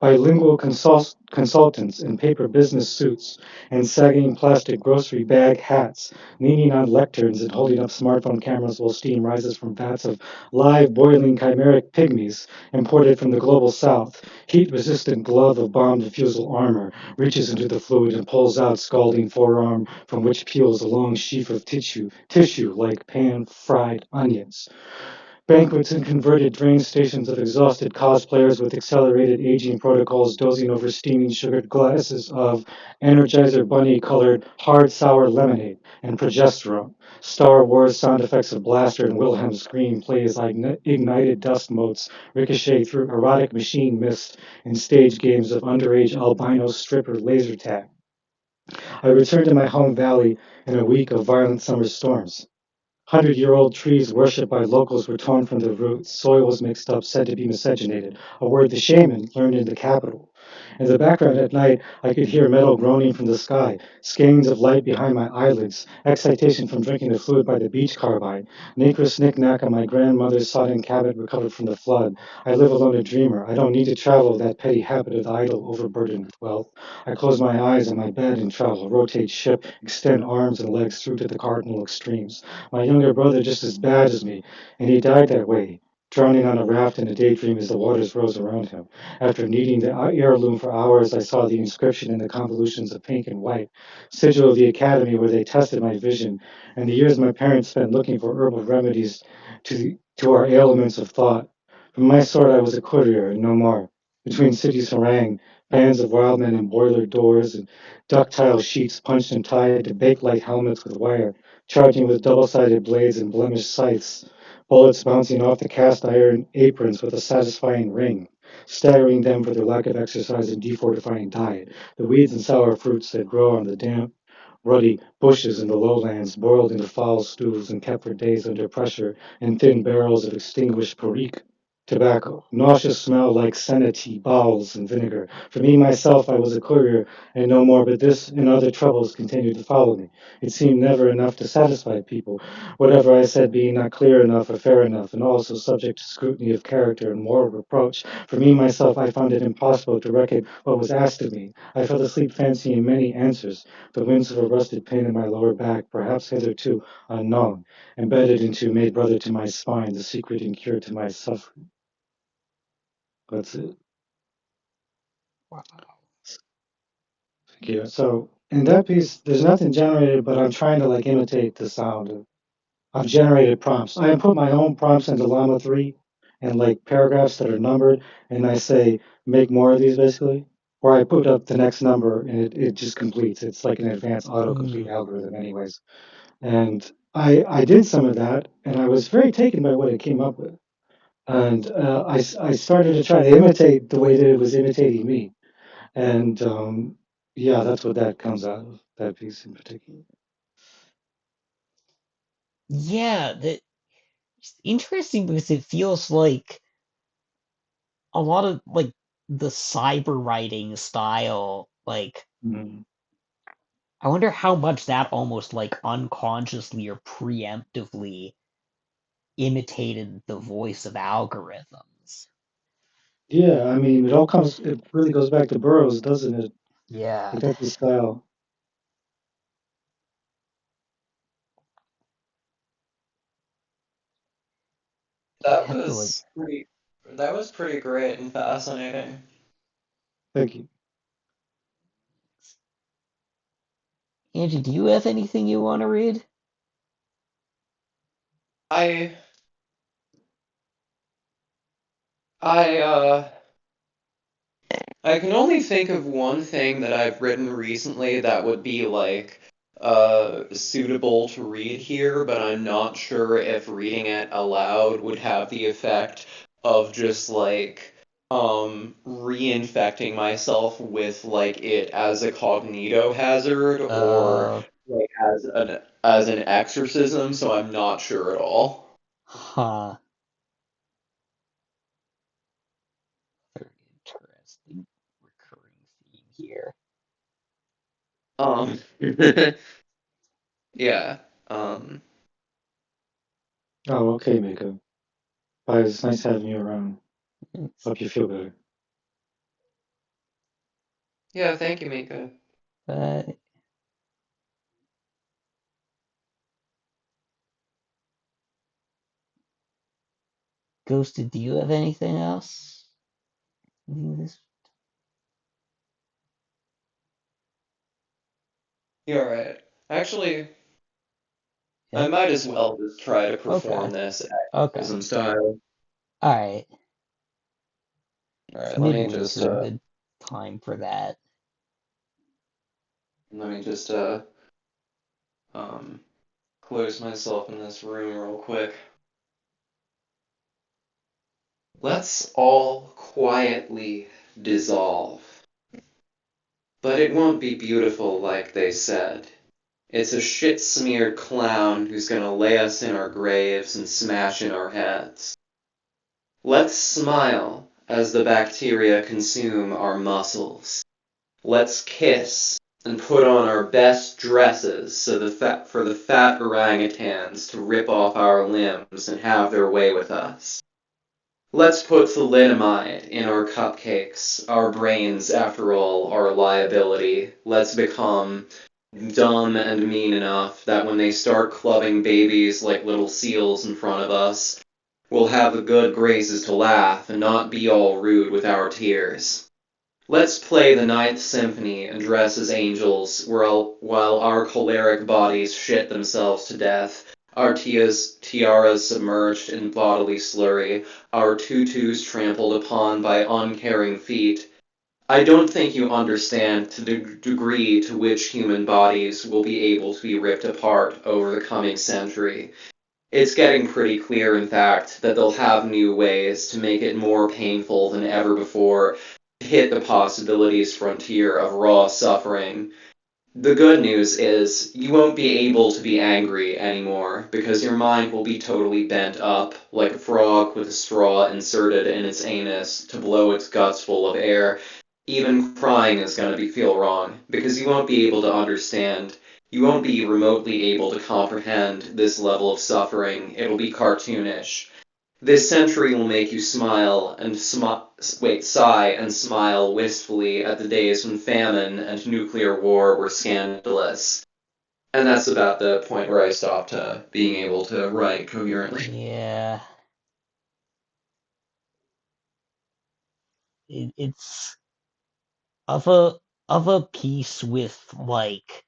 Bilingual consultants in paper business suits and sagging plastic grocery bag hats, leaning on lecterns and holding up smartphone cameras while steam rises from vats of live boiling chimeric pygmies imported from the global south. Heat-resistant glove of bomb defusal armor reaches into the fluid and pulls out scalding forearm from which peels a long sheaf of tissue like pan-fried onions. Banquets and converted drain stations of exhausted cosplayers with accelerated aging protocols dozing over steaming sugared glasses of Energizer Bunny colored hard sour lemonade and progesterone. Star Wars sound effects of blaster and Wilhelm scream play as ignited dust motes ricochet through erotic machine mist and stage games of underage albino stripper laser tag. I returned to my home valley in a week of violent summer storms. 100-year-old trees worshipped by locals were torn from their roots. Soil was mixed up, said to be miscegenated, a word the shaman learned in the capital. In the background at night, I could hear metal groaning from the sky, skeins of light behind my eyelids, excitation from drinking the fluid by the beach carbide, nacre knick-knack on my grandmother's sodden cabinet recovered from the flood. I live alone a dreamer. I don't need to travel that petty habit of the idle overburdened with wealth. I close my eyes on my bed and travel, rotate ship, extend arms and legs through to the cardinal extremes. My younger brother just as bad as me, and he died that way. drowning on a raft in a daydream as the waters rose around him. After kneading the heirloom for hours, I saw the inscription in the convolutions of pink and white, sigil of the academy where they tested my vision, and the years my parents spent looking for herbal remedies to our ailments of thought. From my sword I was a courtier, and no more. Between cities harangue, bands of wild men in boiler doors and ductile sheets punched and tied to bake-like helmets with wire, charging with double-sided blades and blemished scythes, bullets bouncing off the cast iron aprons with a satisfying ring, staggering them for their lack of exercise and defortifying diet. The weeds and sour fruits that grow on the damp, ruddy bushes in the lowlands, boiled into foul stews and kept for days under pressure in thin barrels of extinguished perique tobacco, nauseous smell like senety, bowels, and vinegar. For me, myself, I was a courier, and no more, but this and other troubles continued to follow me. It seemed never enough to satisfy people, whatever I said being not clear enough or fair enough, and also subject to scrutiny of character and moral reproach. For me, myself, I found it impossible to reckon what was asked of me. I fell asleep fancying many answers, the winds of a rusted pain in my lower back, perhaps hitherto unknown, embedded into, made brother to my spine, the secret and cure to my suffering. That's it. Wow. Thank you. So in that piece, there's nothing generated, but I'm trying to like imitate the sound of generated prompts. I put my own prompts into Llama 3 and like paragraphs that are numbered, and I say, make more of these basically. Or I put up the next number and it just completes. It's like an advanced autocomplete algorithm, anyways. And I did some of that, and I was very taken by what it came up with. And I started to try to imitate the way that it was imitating me. And yeah, that's what that comes out of, that piece in particular. Yeah, that it's interesting because it feels like a lot of like the cyber writing style, like Mm. I wonder how much that almost like unconsciously or preemptively imitated the voice of algorithms. Yeah, I mean, it really goes back to Burroughs, doesn't it? Yeah. Like that's his style. I That have to like was pretty. That was pretty great and fascinating. Thank you. Angie, do you have anything you want to read? I I I can only think of one thing that I've written recently that would be like suitable to read here, but I'm not sure if reading it aloud would have the effect of just like reinfecting myself with like it as a cognito hazard or Uh, like as an exorcism, so I'm not sure at all. huh. Very interesting recurring theme here. Um yeah. Um Oh, okay, Miko. Bye. It's nice having you around. Hope you feel better. yeah, thank you, Mika. But Ghosted, do you have anything else? You're right. Actually, I Yeah. might as well just try to Okay. perform this Okay. exorcism style. All right. Alright, Midwinter's a good time for that. let me just um close myself in this room real quick. Let's all quietly dissolve. But it won't be beautiful like they said. It's a shit-smeared clown who's gonna lay us in our graves and smash in our heads. Let's smile as the bacteria consume our muscles. Let's kiss and put on our best dresses for the fat orangutans to rip off our limbs and have their way with us. Let's put thalidomide in our cupcakes. Our brains, after all, are a liability. Let's become dumb and mean enough that when they start clubbing babies like little seals in front of us, We'll have the good graces to laugh and not be all rude with our tears. Let's play the Ninth Symphony and dress as angels while our choleric bodies shit themselves to death, our tiaras submerged in bodily slurry, our tutus trampled upon by uncaring feet. I don't think you understand the degree to which human bodies will be able to be ripped apart over the coming century. It's getting pretty clear, in fact, that they'll have new ways to make it more painful than ever before to hit the possibilities frontier of raw suffering. The good news is you won't be able to be angry anymore because your mind will be totally bent up like a frog with a straw inserted in its anus to blow its guts full of air. Even crying is going to feel wrong because you won't be able to understand. You won't be remotely able to comprehend this level of suffering. It'll be cartoonish. This century will make you smile and sigh and smile wistfully at the days when famine and nuclear war were scandalous. And that's about the point where I stopped being able to write coherently. Yeah. It's of a piece with like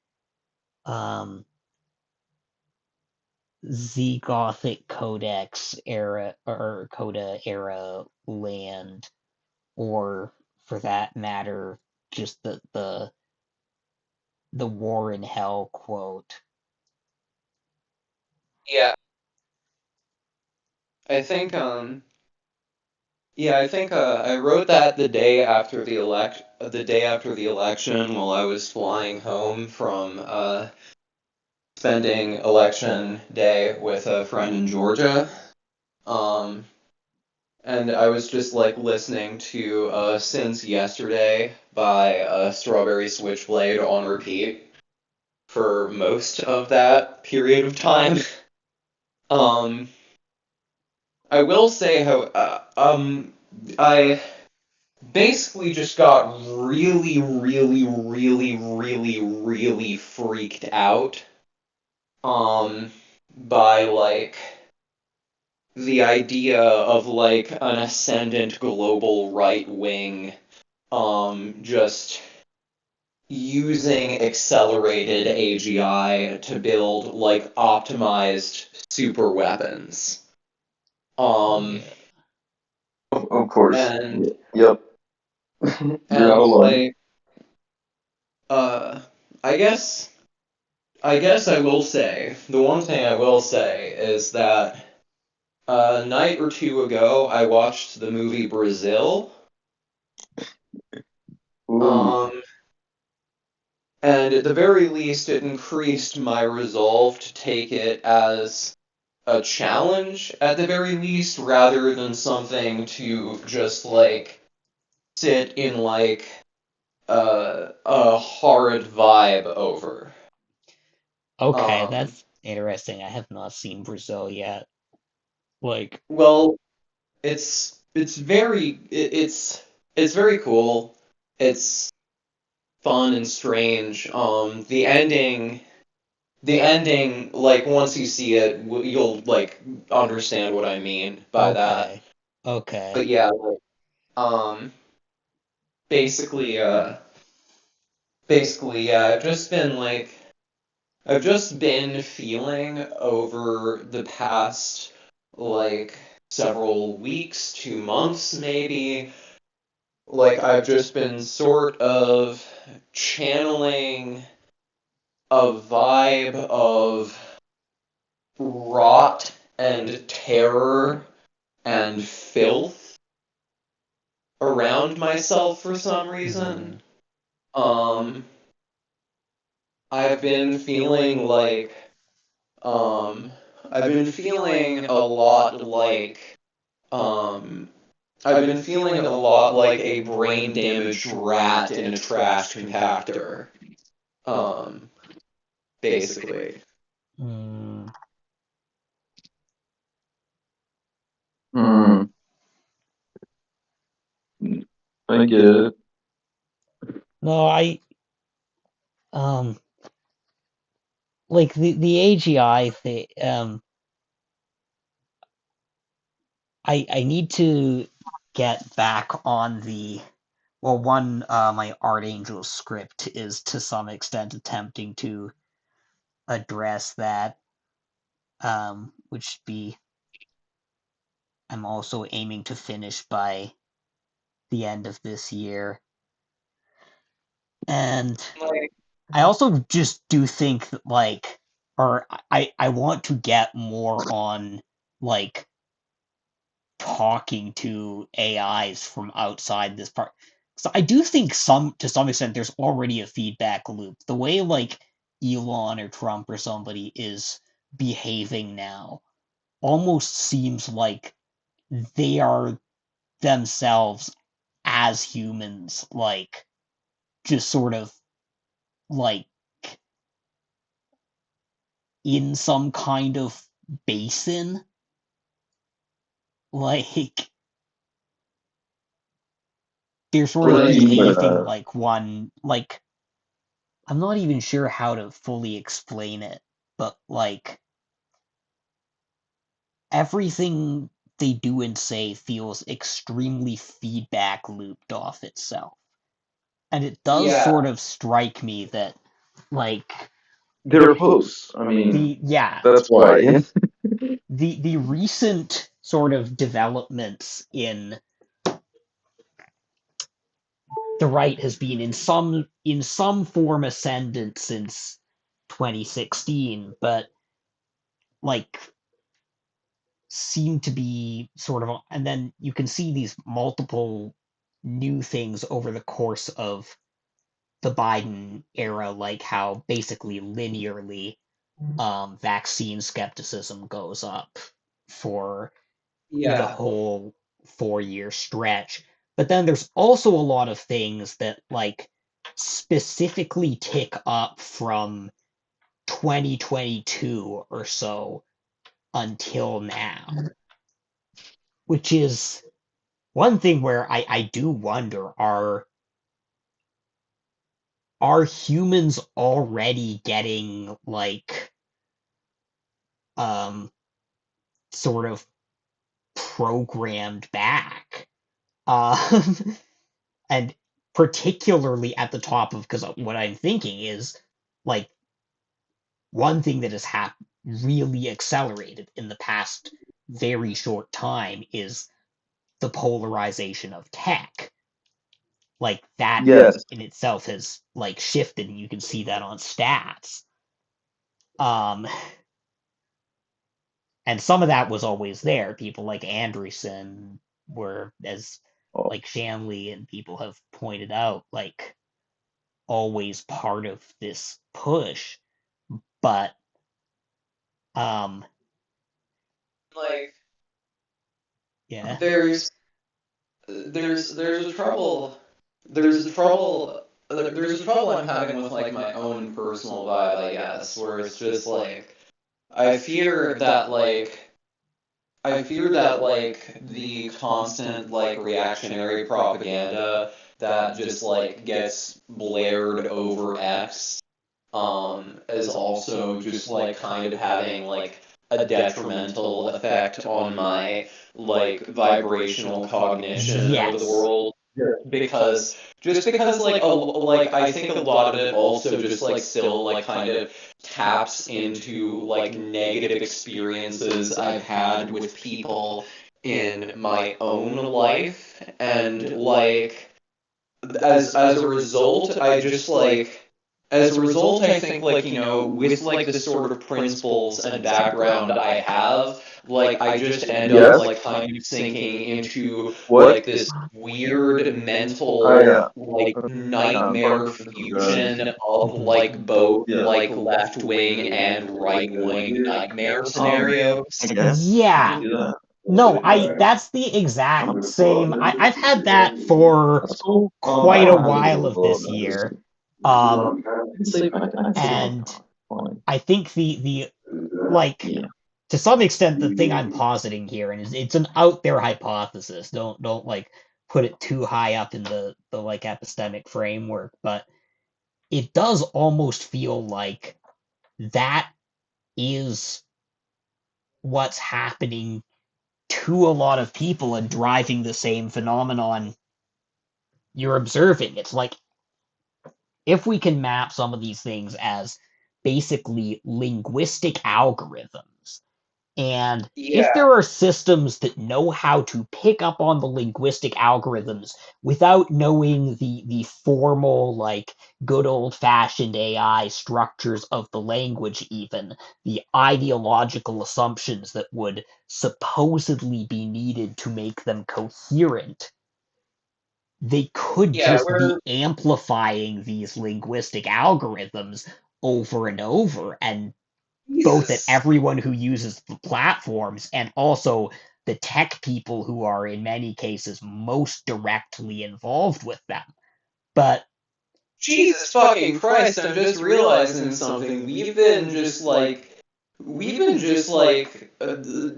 Z Gothic Codex era or Coda era land, or for that matter, just the War in Hell quote. Yeah, I think I wrote that the day after the election while I was flying home from spending election day with a friend in Georgia. Um, and I was just like listening to Since Yesterday by Strawberry Switchblade on repeat for most of that period of time. Um, I will say how I basically just got really, really, really, really, really freaked out by like the idea of like an ascendant global right wing just using accelerated AGI to build like optimized super weapons. Of course. And Yep. You're not alone. like uh I guess I will say the one thing I will say is that a night or two ago I watched the movie Brazil. Ooh. Um and at the very least it increased my resolve to take it as a challenge at the very least rather than something to just like sit in like a horrid vibe over. Okay, Um, that's interesting. I have not seen Brazil yet. Like, well, it's very cool. It's fun and strange. The ending, like once you see it, you'll like understand what I mean by that. okay, okay, But yeah, like, um, basically, yeah, I've just been feeling over the past like several weeks, 2 months maybe, like I've just been sort of channeling a vibe of rot and terror and filth around myself for some reason. Um, I've been feeling like Um, I've been feeling a lot like um, I've been feeling a lot like a brain damaged rat in a trash compactor. Um, basically. mm, Hmm. I get it. no, um, like the AGI thing, I need to get back on the well, one my Art Angel script is to some extent attempting to address that, which be I'm also aiming to finish by the end of this year. And I also just do think that, like, or I want to get more on, like, talking to AIs from outside this part. So I do think to some extent there's already a feedback loop. The way, like, Elon or Trump or somebody is behaving now almost seems like they are themselves as humans, like, just sort of like in some kind of basin. Like, they're sort What of do you mean by behaving that? like one, like, I'm not even sure how to fully explain it, but, like, everything they do and say feels extremely feedback looped off itself. And it does sort of strike me that, like, They're hosts. I mean, yeah, that's why. the recent sort of developments in the right has been in some form ascendant since 2016, but, like, seem to be sort of, and then you can see these multiple new things over the course of the Biden era, like how basically linearly vaccine skepticism goes up for the whole 4 year stretch. But then there's also a lot of things that, like, specifically tick up from 2022 or so until now, which is one thing where I do wonder, are humans already getting, like, um sort of programmed back? Um and particularly at the top of, because what I'm thinking is, like, one thing that has really accelerated in the past very short time is the polarization of tech. Like, that Yes. in itself has, like, shifted, and you can see that on stats. Um, and some of that was always there. People like Anderson were, as, Oh, like, Shanley and people have pointed out, like, always part of this push. But um, yeah, There's a trouble. There's a trouble. There's a trouble I'm having with like my own personal vibe, I guess, where it's just like I fear that like I fear that like the constant like reactionary propaganda that just like gets blared over X is also just like kind of having like a detrimental effect on my like vibrational cognition of the yes, world. Because like I think a lot of it also just like still like kind of taps into like negative experiences I've had with people in my own life, and like as a result I just like as a result, I think, like, with, like, the sort of principles and background I have, like, I just end up, yes. like, kind of sinking into, What? like, this weird I mental, like, nightmare Pardon fusion of, mhm, like, both, Yeah. like, left-wing and right-wing nightmare I scenarios. guess you can yeah. do that. No, that's the exact same. I've had that for That's cool. I quite a don't have while of any this year. Um, I can sleep. I can sleep on and fine. I think the like, Yeah. to some extent, the thing I'm positing here, and it's an out there hypothesis. Don't like put it too high up in the like epistemic framework, but it does almost feel like that is what's happening to a lot of people and driving the same phenomenon you're observing. It's like, if we can map some of these things as basically linguistic algorithms, and if there are systems that know how to pick up on the linguistic algorithms without knowing the formal, like, good old-fashioned AI structures of the language even, the ideological assumptions that would supposedly be needed to make them coherent, they could Yeah, just be we're amplifying these linguistic algorithms over and over, and both at Jesus. everyone who uses the platforms and also the tech people who are in many cases most directly involved with them. But Jesus fucking Christ, I'm just realizing something.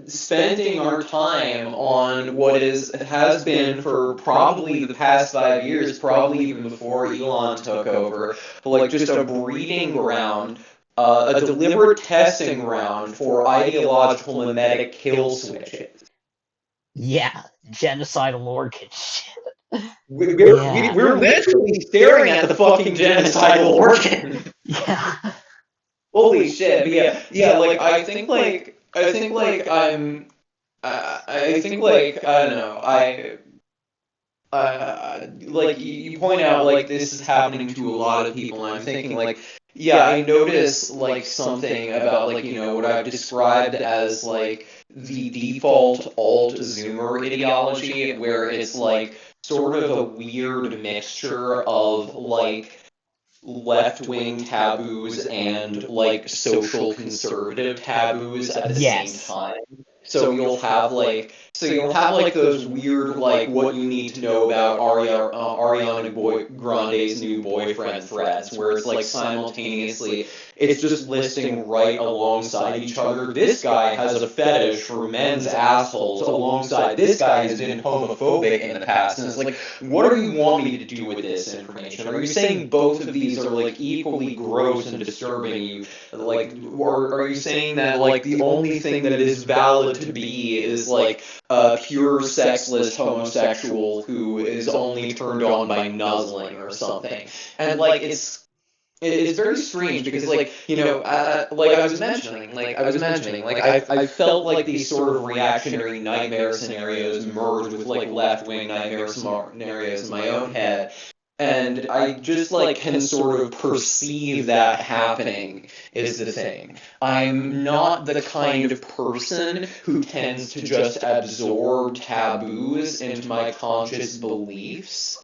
Spending our time on what has been for probably the past 5 years, probably even before Elon took over, like just a breeding ground, a deliberate testing ground for ideological mimetic kill switches. yeah, genocidal orchid shit. Yeah. We're literally staring at the fucking genocidal organ. Yeah. Holy shit! But yeah. Like I think like I'm, I think like I don't know. Like you point out, like this is happening to a lot of people, and I'm thinking like, yeah, I notice like something about like what I've described as like the default alt zoomer ideology, where it's like sort of a weird mixture of like left-wing taboos and like social conservative taboos at the same Yes. time. So you'll have like those weird like what you need to know about Ariana Grande's new boyfriend threads, where it's like simultaneously it's just listing right alongside each other. This guy has a fetish for men's assholes alongside this guy has been homophobic in the past, and it's like, what do you want me to do with this information? Are you saying both of these are like equally gross and disturbing you? Like, or are you saying that like the only thing that it is valid to be is like a pure sexless homosexual who is only turned on by nuzzling or something? And like it's very strange because like I felt like these sort of reactionary nightmare scenarios merge with like left-wing nightmare scenarios in my own head, and I just like can sort of perceive that happening is the thing. I'm not the kind of person who tends to just absorb taboos into my conscious beliefs,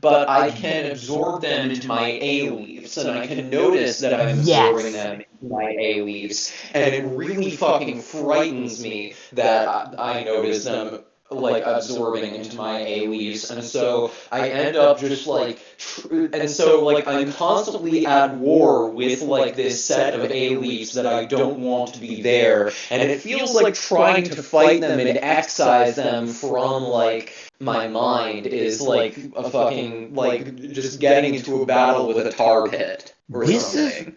but I can absorb them into my A-leaves, and I can notice that I'm absorbing Yes. them into my A-leaves, and it really fucking frightens me that I notice them like absorbing into my A-leaves, and so I end up just like, and so like I'm constantly at war with like this set of A-leaves that I don't want to be there, and it feels like trying to fight them and excise them from like my mind is like a fucking like just getting into a battle with a tar pit or This is something.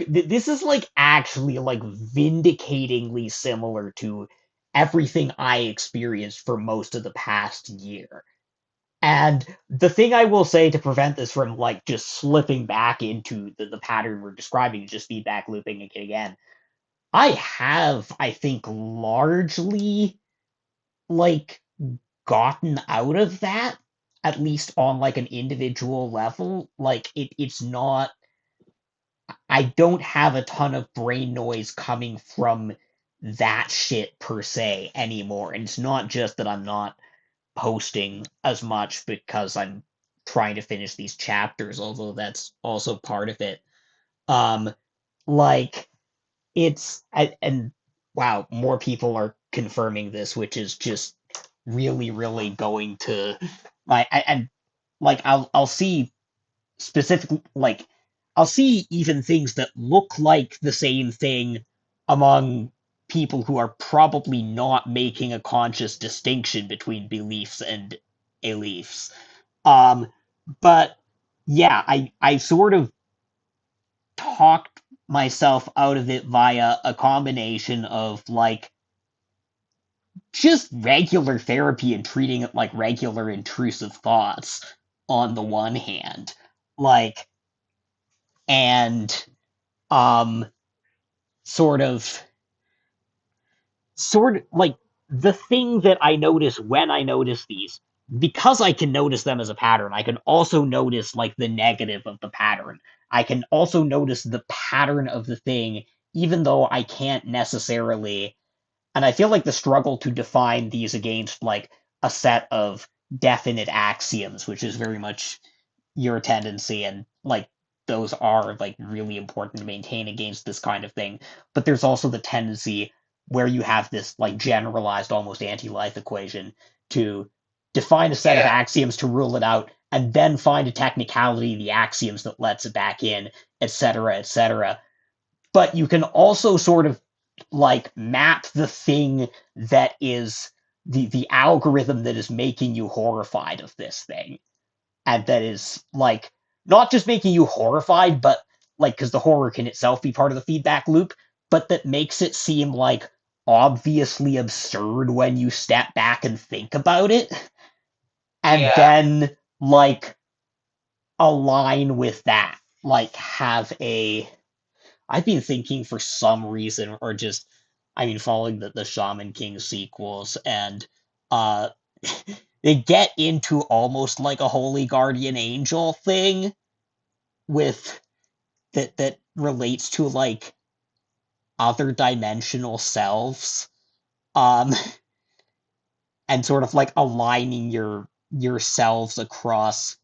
this is like actually like vindicatingly similar to everything I experienced for most of the past year. And the thing I will say to prevent this from like just slipping back into the pattern we're describing, just feedback looping again, I have, I think, largely like gotten out of that, at least on like an individual level. Like it's not, I don't have a ton of brain noise coming from that shit per se anymore. And it's not just that I'm not posting as much because I'm trying to finish these chapters, although that's also part of it. Um, like and wow, more people are confirming this, which is just really, really going to like and like I'll see specifically like I'll see even things that look like the same thing among people who are probably not making a conscious distinction between beliefs and beliefs. Um, but yeah, I sort of talked myself out of it via a combination of like just regular therapy and treating it like regular intrusive thoughts on the one hand. Like, and, um, sort of, like the thing that I notice when I notice these, because I can notice them as a pattern, I can also notice like the negative of the pattern. I can also notice the pattern of the thing, even though I can't necessarily. And I feel like the struggle to define these against like a set of definite axioms, which is very much your tendency, and like those are like really important to maintain against this kind of thing. But there's also the tendency where you have this like generalized, almost anti-life equation to define a set of axioms to rule it out, and then find a technicality of the axioms that lets it back in, etc., etc. But you can also sort of like map the thing that is the algorithm that is making you horrified of this thing, and that is like not just making you horrified, but like because the horror can itself be part of the feedback loop, but that makes it seem like obviously absurd when you step back and think about it, and then like align with that, like have a. I've been thinking for some reason, or just, I mean, following the Shaman King sequels, and uh, they get into almost like a holy guardian angel thing with that relates to like other dimensional selves, um, and sort of like aligning yourselves across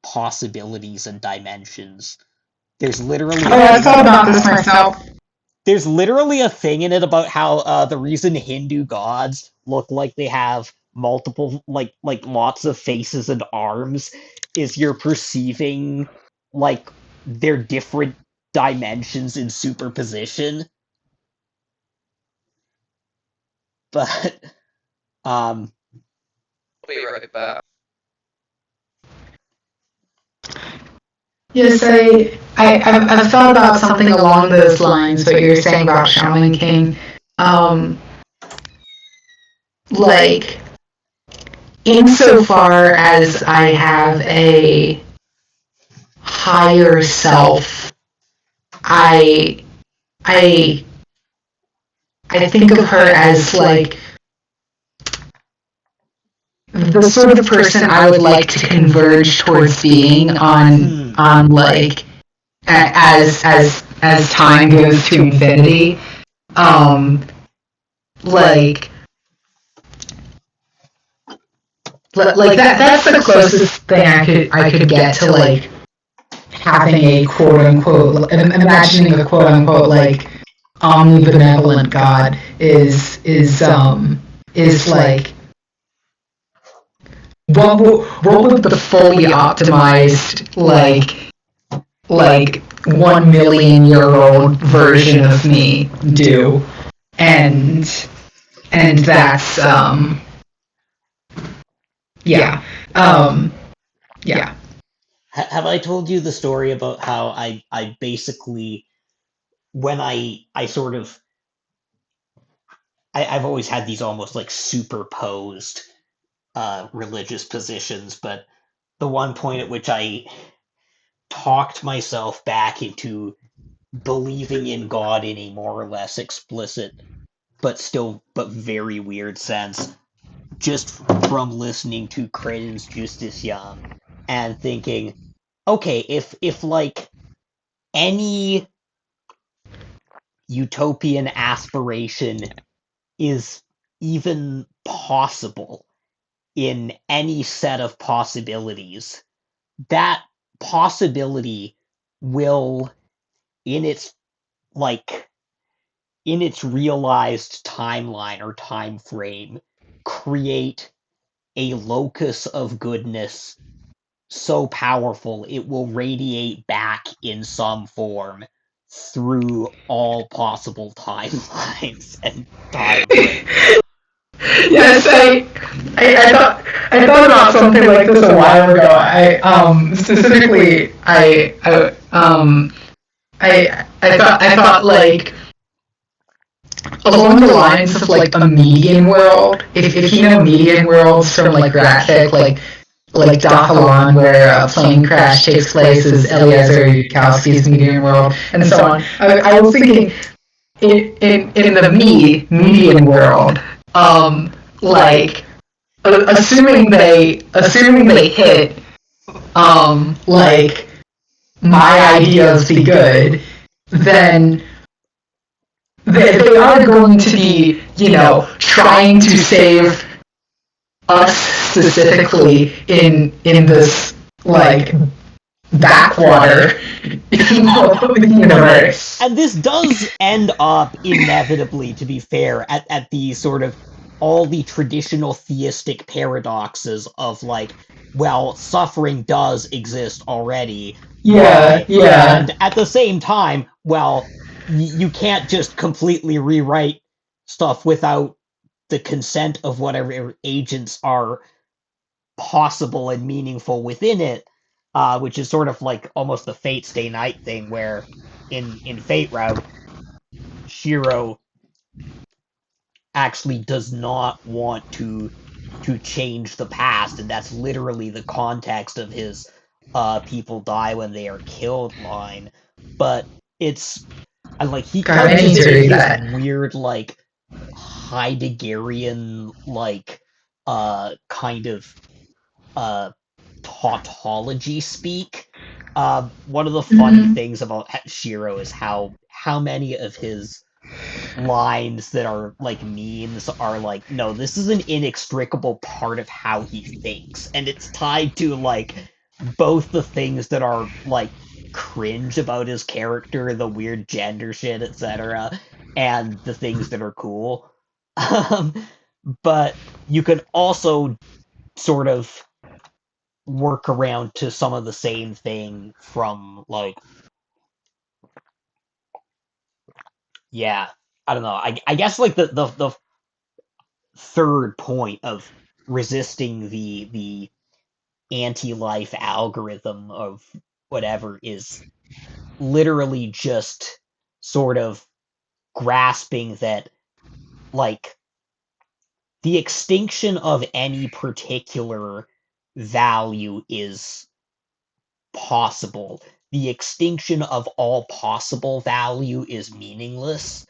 possibilities and dimensions. There's literally Oh, I thought about this myself. there's literally a thing in it about how the reason Hindu gods look like they have multiple like lots of faces and arms is you're perceiving like their different dimensions in superposition. But um Be right back. Yes, I've thought about something along those lines, what you're saying about Shaman King. Like, insofar as I have a higher self, I I think of her as like the sort of person I would like to converge towards being on like as time goes to infinity. Like that's the closest thing I could get to like having a quote unquote, imagining a quote unquote like omnibenevolent God is like what would the fully optimized like 1 million-year-old version of me do? And that's yeah. Yeah. Have I told you the story about how I basically, when I sort of, I've always had these almost like superposed religious positions, but the one point at which I talked myself back into believing in God in a more or less explicit, but very weird sense, just from listening to Credence Justice Young and thinking, okay, if like any utopian aspiration is even possible in any set of possibilities, that possibility will, in its like in its realized timeline or time frame, create a locus of goodness so powerful it will radiate back in some form through all possible timelines and time frames. Yes, I thought about something like this a while ago. Specifically I thought like along the lines of like a median world. If you know median worlds from like graphic, like Dathalon, where a plane crash takes place, is Eliezer Yudkowsky's median world, and so on. I was thinking in the median world, like assuming they hit like my ideas be good, then they are going to be, trying to save us specifically in this like backwater universe. And this does end up inevitably, to be fair, at the sort of all the traditional theistic paradoxes of like, well, suffering does exist already. Yeah. And at the same time, well, you can't just completely rewrite stuff without the consent of whatever agents are possible and meaningful within it, which is sort of like almost the Fate Stay Night thing, where in Fate Route, Shiro actually does not want to change the past, and that's literally the context of his people die when they are killed line. But it's like he God, I comes need to into read this that. weird like Heideggerian like kind of tautology speak. One of the funny things about Shiro is how many of his lines that are like memes are like, no, this is an inextricable part of how he thinks, and it's tied to like both the things that are like cringe about his character, the weird gender shit, etc., and the things that are cool. Um, but you can also sort of work around to some of the same thing from like, yeah, I don't know. I guess like the third point of resisting the anti-life algorithm of whatever is literally just sort of grasping that like the extinction of any particular value is possible. The extinction of all possible value is meaningless.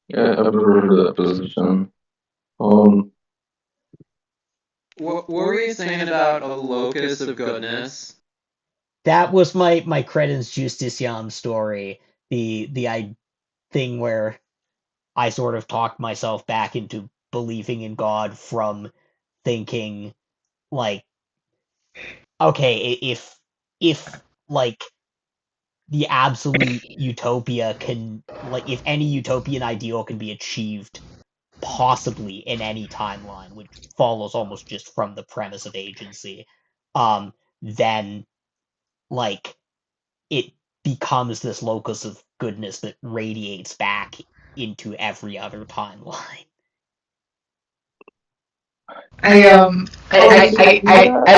Yeah, I've never heard of that position. What were you saying about a locus of goodness? That was my Credens Justitiam story. The thing where I sort of talked myself back into believing in God from thinking like, okay, if like the absolute utopia can, like, if any utopian ideal can be achieved possibly in any timeline, which follows almost just from the premise of agency, then like it becomes this locus of goodness that radiates back into every other timeline. I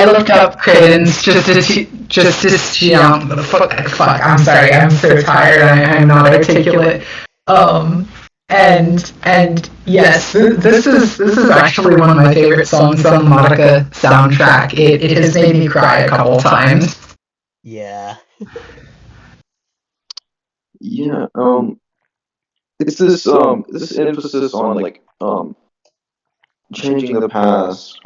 looked up Credence fuck. I'm sorry. I'm so tired. I'm not articulate. And yes, this is actually one of my favorite songs on the Monica soundtrack. It has made me cry a couple times. Yeah. Yeah, it's this this emphasis on like changing the past.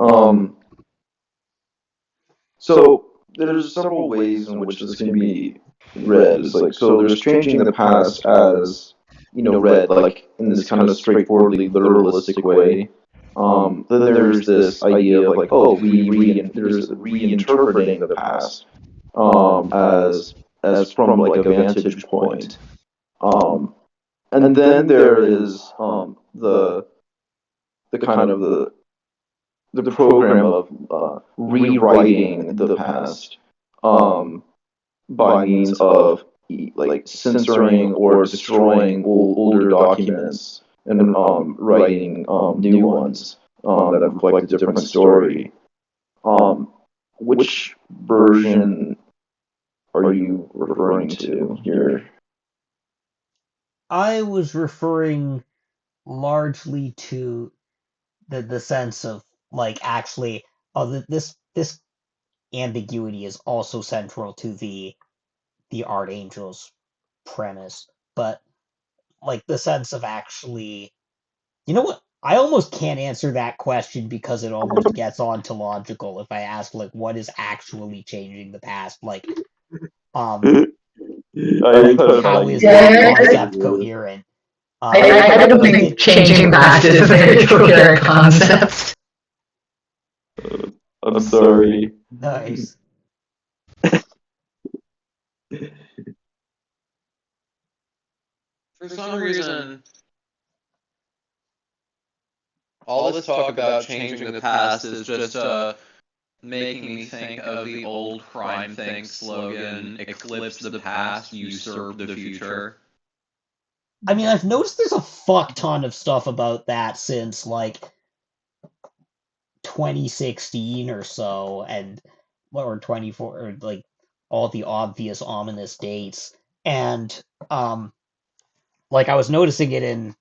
So there's several ways in which this can be read. It's like, so there's changing the past as, read like in this kind of straightforwardly literalistic way. Then there's this idea of like, oh, there's reinterpreting the past as from like a vantage point. And then there is the kind of the program of rewriting the past by means of like censoring or destroying older documents and writing new ones that reflect a different story. Which version are you referring to here? I was referring largely to the sense of like actually, this ambiguity is also central to the Art Angels premise, but like the sense of actually, you know what? I almost can't answer that question because it almost gets ontological if I ask like what is actually changing the past, like I like kind of how like is Yeah, that I- concept coherent? I don't Like think changing past is a very coherent concept. I'm sorry. nice. For some reason, all this talk about changing the past is just making me think of the old crime think slogan, eclipse the past, usurp the future. I mean, I've noticed there's a fuck ton of stuff about that since like 2016 or so, and or 24, or like all the obvious ominous dates, and like I was noticing it in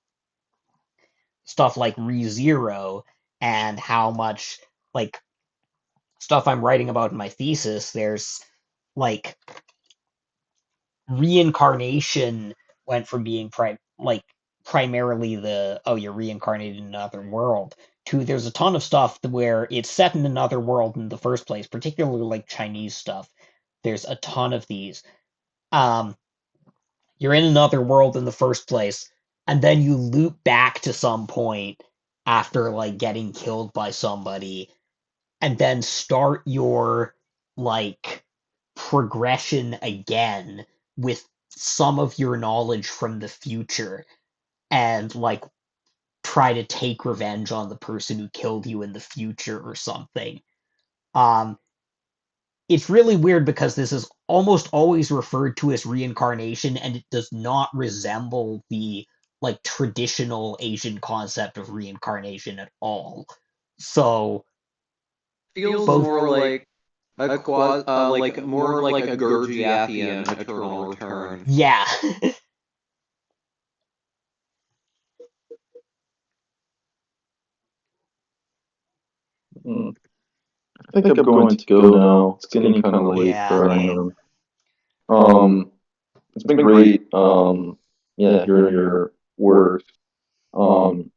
stuff like ReZero and how much like stuff I'm writing about in my thesis. There's like reincarnation went from being primarily the oh you're reincarnated in another world to there's a ton of stuff where it's set in another world in the first place, particularly like Chinese stuff. There's a ton of these. Um, you're in another world in the first place, and then you loop back to some point after like getting killed by somebody, and then start your like progression again with some of your knowledge from the future and like try to take revenge on the person who killed you in the future or something. Um, it's really weird because this is almost always referred to as reincarnation, and it does not resemble the like traditional Asian concept of reincarnation at all. So Feels both more like more like a Gurdjieffian eternal return. yeah. I think I'm going to go now. It's getting kind of late Yeah. where I am. It's been great. Yeah, hearing your work. And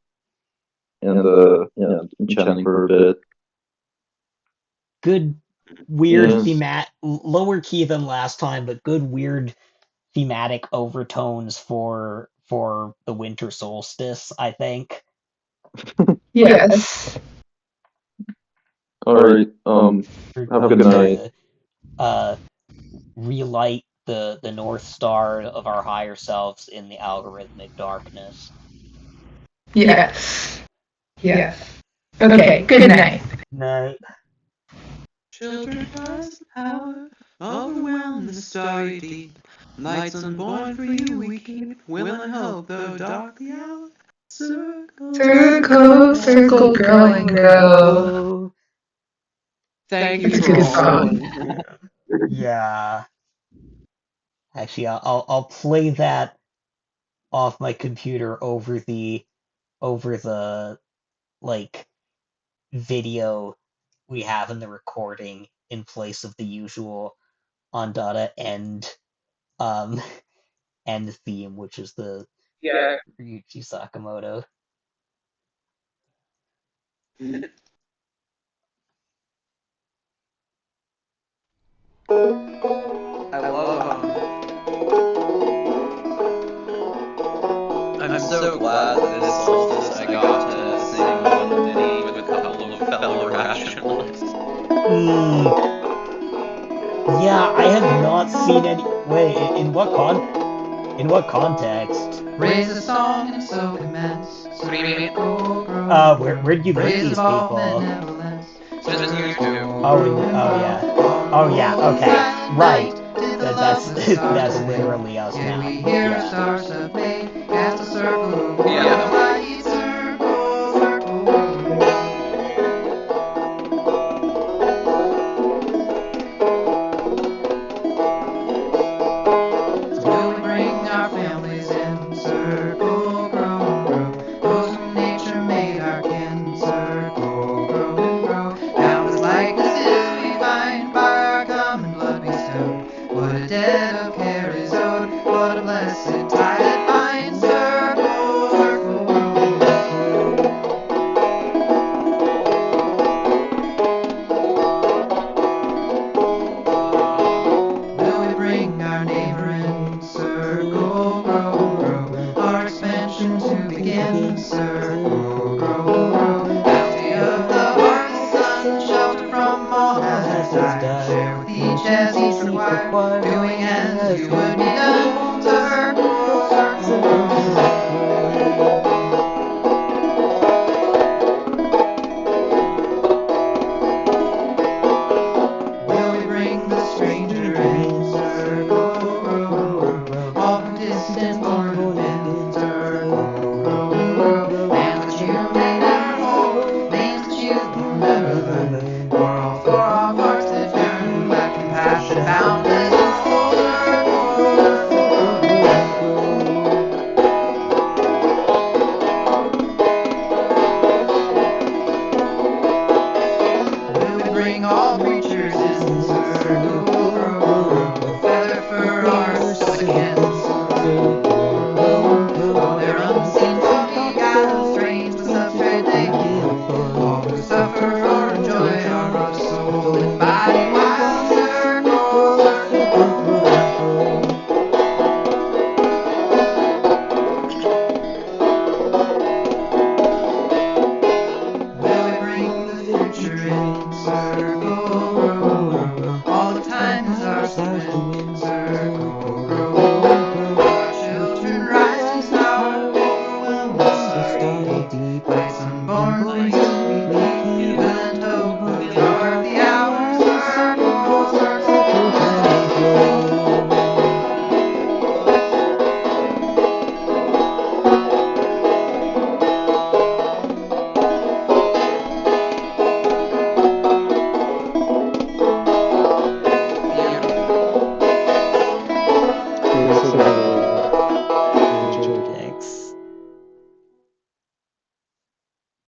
chatting for a bit. Good weird Yes. lower key than last time, but good weird thematic overtones for the winter solstice, I think. Yes. All right. Have a good night. To relight the North Star of our higher selves in the algorithmic darkness. Yes. Yes. Okay, good night. Night. Children rise the power, overwhelm the starry deep. Lights unborn for you we keep, will and hope, though dark the hour. Circle, Circle, circle, girl and go. Thank you It's a for good all. song. Yeah. Actually, I'll play that off my computer over the like video we have in the recording in place of the usual Andata um end theme, which is the Ryuichi Sakamoto. I love I'm so glad that this solstice I got to sing one ditty with a couple of fellow rationalists. Yeah, I have not seen any. Wait, in what context? Raise a song and so commence, screaming, oh, Where'd you meet raise these above people? benevolence. Just YouTube. Oh yeah, okay, right. That's that's literally us Can now. we hear Yeah. stars of May cast a circle? Yeah. Light circle, circle. desire, share with each as each required, doing as you would be done, circle, will we bring the stranger in, circle, grow, all from distant born in, circle, grow, and that you may never hold, names that you will never learn, for our hearts that yearn, let compassion boundless unfold, will we bring all creatures in, circle, grow, feather for our skeletons, all their unseen faulty guides, strange the substrate they give, all who suffer or enjoy our rough soul and body wild, circle, will we bring the future in, circle, grow, all the times our swim, circle, grow, our children rise to power, overwhelm the starry deep, lights unborn, like we keep you and hope,